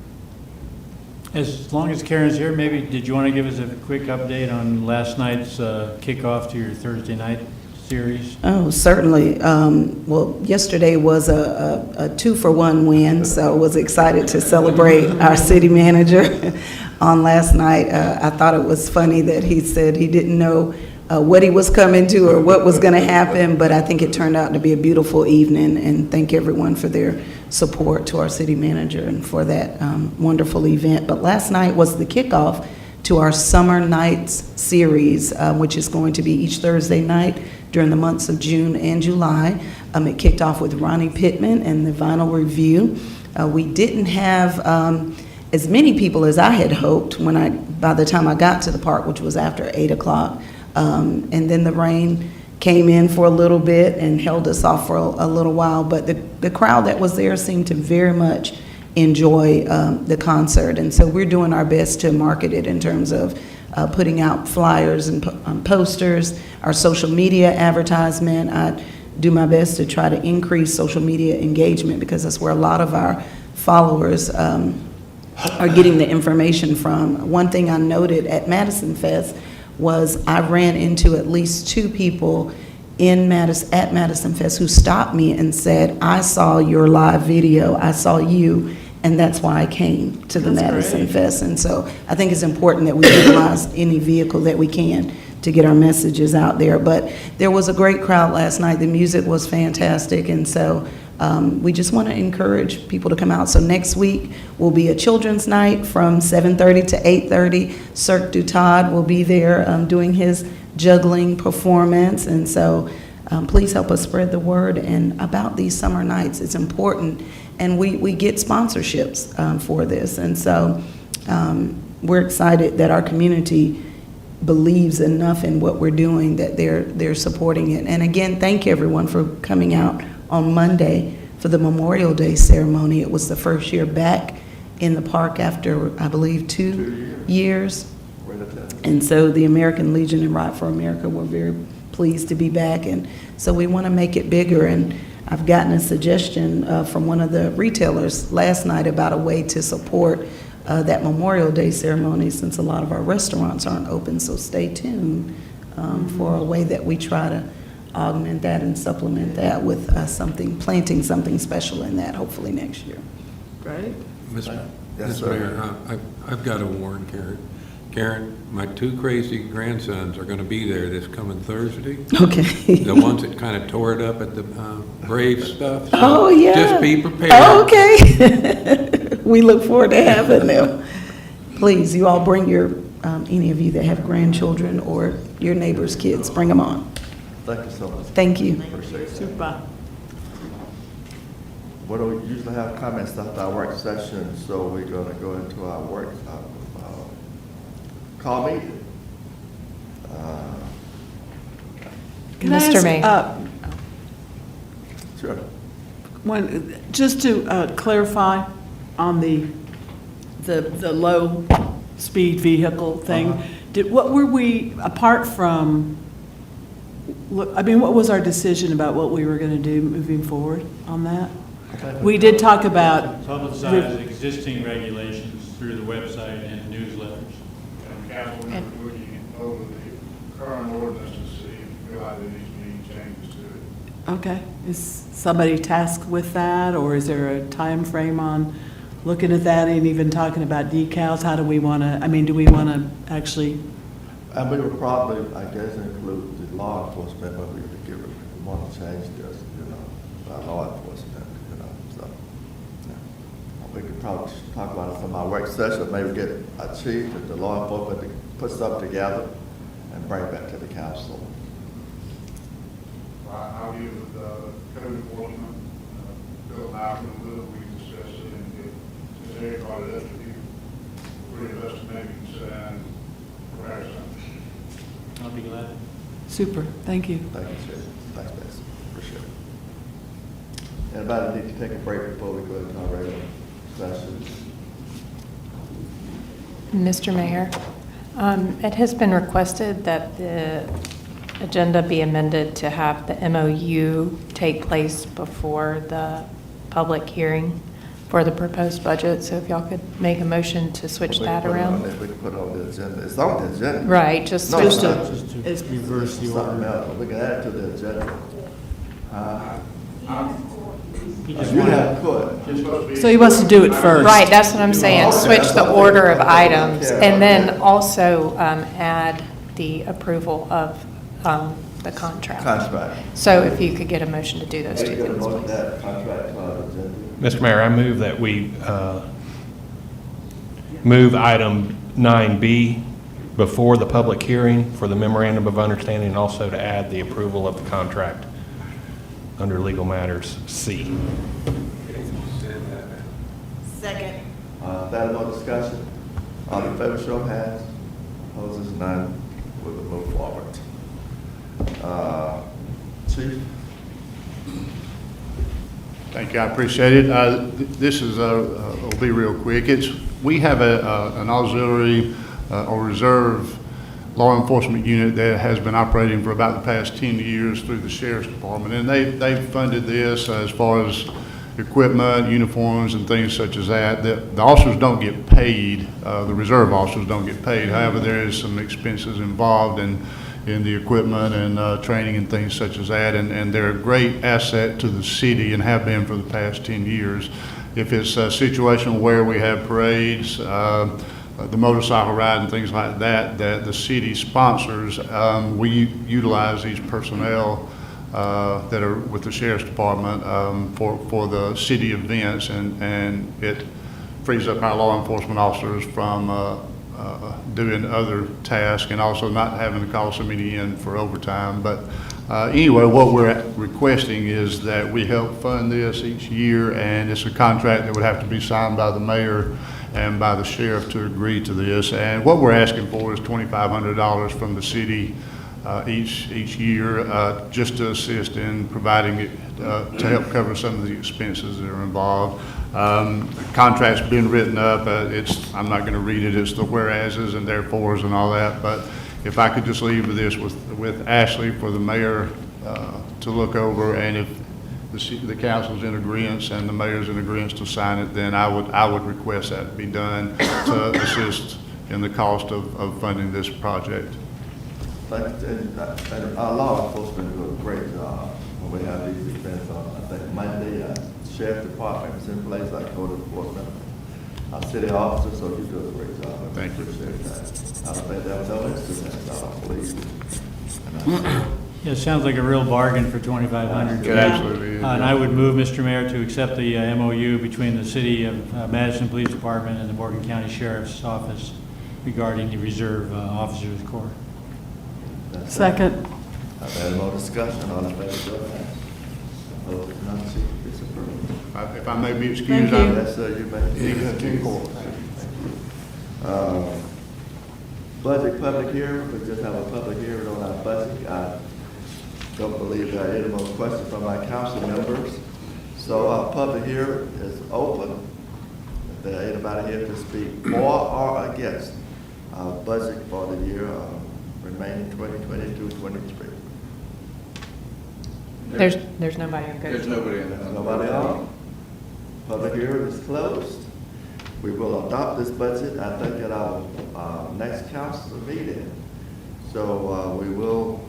As long as Karen's here, maybe, did you want to give us a quick update on last night's kickoff to your Thursday night series? Oh, certainly. Well, yesterday was a 2-for-1 win, so I was excited to celebrate our city manager on last night. I thought it was funny that he said he didn't know what he was coming to or what was going to happen, but I think it turned out to be a beautiful evening, and thank everyone for their support to our city manager and for that wonderful event. But last night was the kickoff to our Summer Nights series, which is going to be each Thursday night during the months of June and July. It kicked off with Ronnie Pittman and the Vinyl Review. We didn't have as many people as I had hoped by the time I got to the park, which was after 8 o'clock. And then the rain came in for a little bit and held us off for a little while, but the crowd that was there seemed to very much enjoy the concert, and so we're doing our best to market it in terms of putting out flyers and posters, our social media advertisement. I do my best to try to increase social media engagement because that's where a lot of our followers are getting the information from. One thing I noted at Madison Fest was I ran into at least 2 people at Madison Fest who stopped me and said, I saw your live video, I saw you, and that's why I came to the Madison Fest. And so I think it's important that we utilize any vehicle that we can to get our messages out there. But there was a great crowd last night. The music was fantastic, and so we just want to encourage people to come out. So next week will be a children's night from 7:30 to 8:30. Cirque du Todd will be there doing his juggling performance, and so please help us spread the word and about these summer nights. It's important, and we get sponsorships for this, and so we're excited that our community believes enough in what we're doing that they're supporting it. And again, thank everyone for coming out on Monday for the Memorial Day ceremony. It was the first year back in the park after, I believe, 2 years. And so the American Legion and Ride for America were very pleased to be back. And so we want to make it bigger. And I've gotten a suggestion from one of the retailers last night about a way to support that Memorial Day ceremony, since a lot of our restaurants aren't open. So stay tuned for a way that we try to augment that and supplement that with planting something special in that, hopefully next year. Right? Mr. Yes, Mr. sir. Mayor, I've got to warn Karen. Karen, my two crazy grandsons are going to be there this coming Thursday. Okay. The ones that kind of tore it up at the Braves stuff. So Oh, yeah. Just be prepared. Oh, okay. We look forward to having them. Please, you all bring your, any of you that have grandchildren or your neighbors' kids, bring them on. Thank you so much. Thank you. Appreciate it. Super. We don't usually have comments after our work session, so we're gonna go into our work, call meeting. Can I Mr. ask, Mayor. Sure. just to clarify on the low-speed vehicle thing, what were we, apart from, I mean, what was our decision about what we were going to do moving forward on that? We did talk about. Publicize existing regulations through the website and newsletters. And council members looking over the current ordinance to see if you feel like there needs to be any changes to it. Okay, is somebody tasked with that, or is there a time frame on looking at that and even talking about decals? How do we want to, I mean, do we want to actually, And we would probably, I guess, include the law enforcement, but we want to change this, by law enforcement, so. Yeah. We could probably talk about it from our work session, maybe get a chief and the law enforcement to put something together and bring it back to the council. I'll give it code enforcement, Bill Malcolm, we can discuss it, and if Eric brought it up, if you three of us to maybe consider perhaps something. I'll be glad. super, thank you. Thank you, Chair. Thanks, Betsy. Appreciate it. Anybody need to take a break before we go into our regular session? Mr. Mayor, it has been requested that the agenda be amended to have the MOU take place before the public hearing for the proposed budget. So if y'all could make a motion to switch that around. We can put it on the agenda. It's on the agenda. Right, just No, switch it's to, not. Just to It's- reverse the Something order. else. We can add it to the agenda. He just You wanted- have could. It's supposed to be. So he wants to do it first. right, that's what I'm saying, switch the order of items, and then also add the approval of the contract. Contract. So if you could get a motion to do those two Maybe get a things, motion please. that contract to our agenda. Mr. Mayor, I move that we move item 9B before the public hearing for the memorandum of understanding, and also to add the approval of the contract under legal matters C. Second. That no discussion? All in favor, show of hands. Opposed, none. We will move forward. Chief? Thank you, I appreciate it. This is, will be real quick. We have an auxiliary or reserve law enforcement unit that has been operating for about the past 10 years through the Sheriff's Department. And they've funded this as far as equipment, uniforms, and things such as that. The officers don't get paid, the reserve officers don't get paid. However, there is some expenses involved in the equipment and training and things such as that. And they're a great asset to the city and have been for the past 10 years. If it's a situation where we have parades, the motorcycle ride and things like that, that the city sponsors, we utilize these personnel that are with the Sheriff's Department for the city events, and it frees up our law enforcement officers from doing other tasks and also not having to call somebody in for overtime. But anyway, what we're requesting is that we help fund this each year, and it's a contract that would have to be signed by the mayor and by the sheriff to agree to this. And what we're asking for is $2,500 from the city each year, just to assist in providing it, to help cover some of the expenses that are involved. The contract's been written up. I'm not going to read it. It's the whereases and therefores and all that. But if I could just leave this with Ashley for the mayor to look over, and if the council's in agreement and the mayor's in agreement to sign it, then I would request that be done to assist in the cost of funding this project. And our law enforcement do a great job when we have these events on. I think Monday, sheriff department is in place, like code enforcement, our city officers, so you do a great job. Thank you. Appreciate that. I don't think that was no incident, I believe. Yeah, it sounds like a real bargain for $2,500. It absolutely is. And I would move, Mr. Mayor, to accept the MOU between the City of Madison Police Department and the Morgan County Sheriff's Office regarding the Reserve Officers Corps. Second. I've had more discussion, all in favor, show of hands. Opposed, none, it's approved. If I may be excused, Thank you. Yes, sir, you may. Budget public hearing, we just have a public hearing on our budget. I don't believe there are any more questions from our council members. So our public hearing is open. If there are anybody here to speak for or against our budget for the year remaining 2022-23. There's nobody in There's good. nobody in there. Nobody on? Public hearing is closed. We will adopt this budget, I think, at our next council meeting. So we will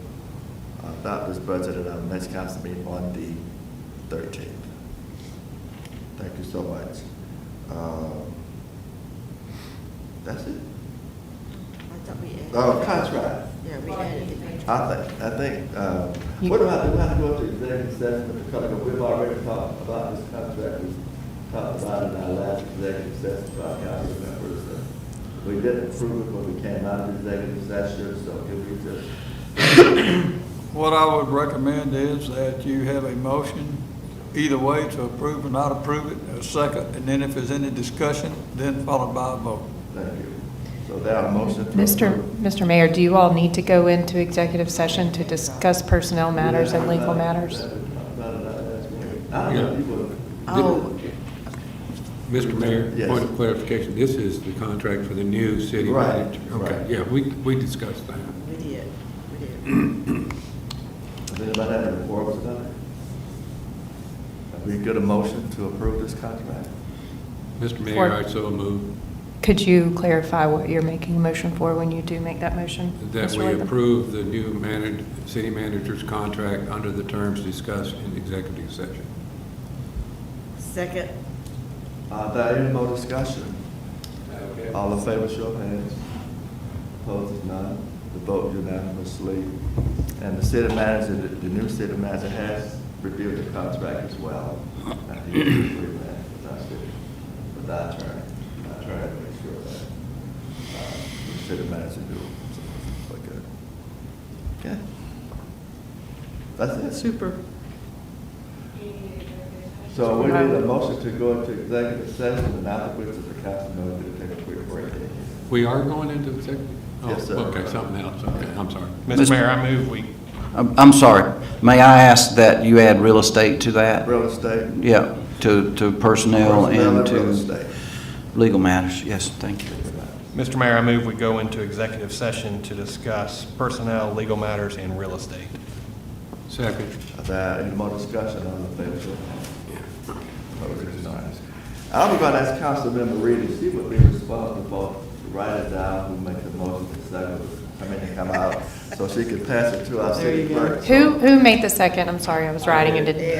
adopt this budget at our next council meeting on the 13th. Thank you so much. That's it? Contract. Yeah, we added it. I think, what do I do? I have to go to executive session because we've already talked about this contract. We talked about it in our last executive session to our council members. We didn't approve it when we came out of executive session, so if we just. What I would recommend is that you have a motion either way to approve or not approve it, a second, and then if there's any discussion, then followed by a vote. Thank you. So there are motion to approve. Mr. Mayor, do you all need to go into executive session to discuss personnel matters and legal matters? Oh, Mr. Mayor, Yes. point of clarification, this is the contract for the new city Right, manager. Okay, right. yeah, we discussed that. we did. Does anybody have any reports about it? Have we get a motion to approve this contract? Mr. Mayor, I so move Could you clarify what you're making a motion for when you do make that motion? that Mr. we Latham? approve the new city manager's contract under the terms discussed in executive session. Second. Are there any more discussion? All in favor, show of hands. Opposed, none. The vote unanimously. And the city manager, the new city manager has reviewed the contract as well. And he agreed with that with our city, with our attorney. Our attorney to make sure that the city manager do so good. Okay. That's it. Super. So we need a motion to go into executive session, and after which the council knows to take a quick break. We are going into executive? Oh, Yes, sir. Okay, something else, okay, I'm sorry. Mr. Mayor, I move we, I'm sorry. May I ask that you add real estate to that? Real estate. Yeah, to personnel and Real to estate. legal matters. Yes, thank you. Mr. Mayor, I move we go into executive session to discuss personnel, legal matters, and real estate. Second. Are there any more discussion on the favor? Show of hands. Opposed, none. I'm going to ask Councilmember Reed if she would be responsible for write it down, who make the motion, the second, I mean, to come out, so she can pass it to our There city you go. clerk. Who made the second? I'm sorry, I was writing and didn't.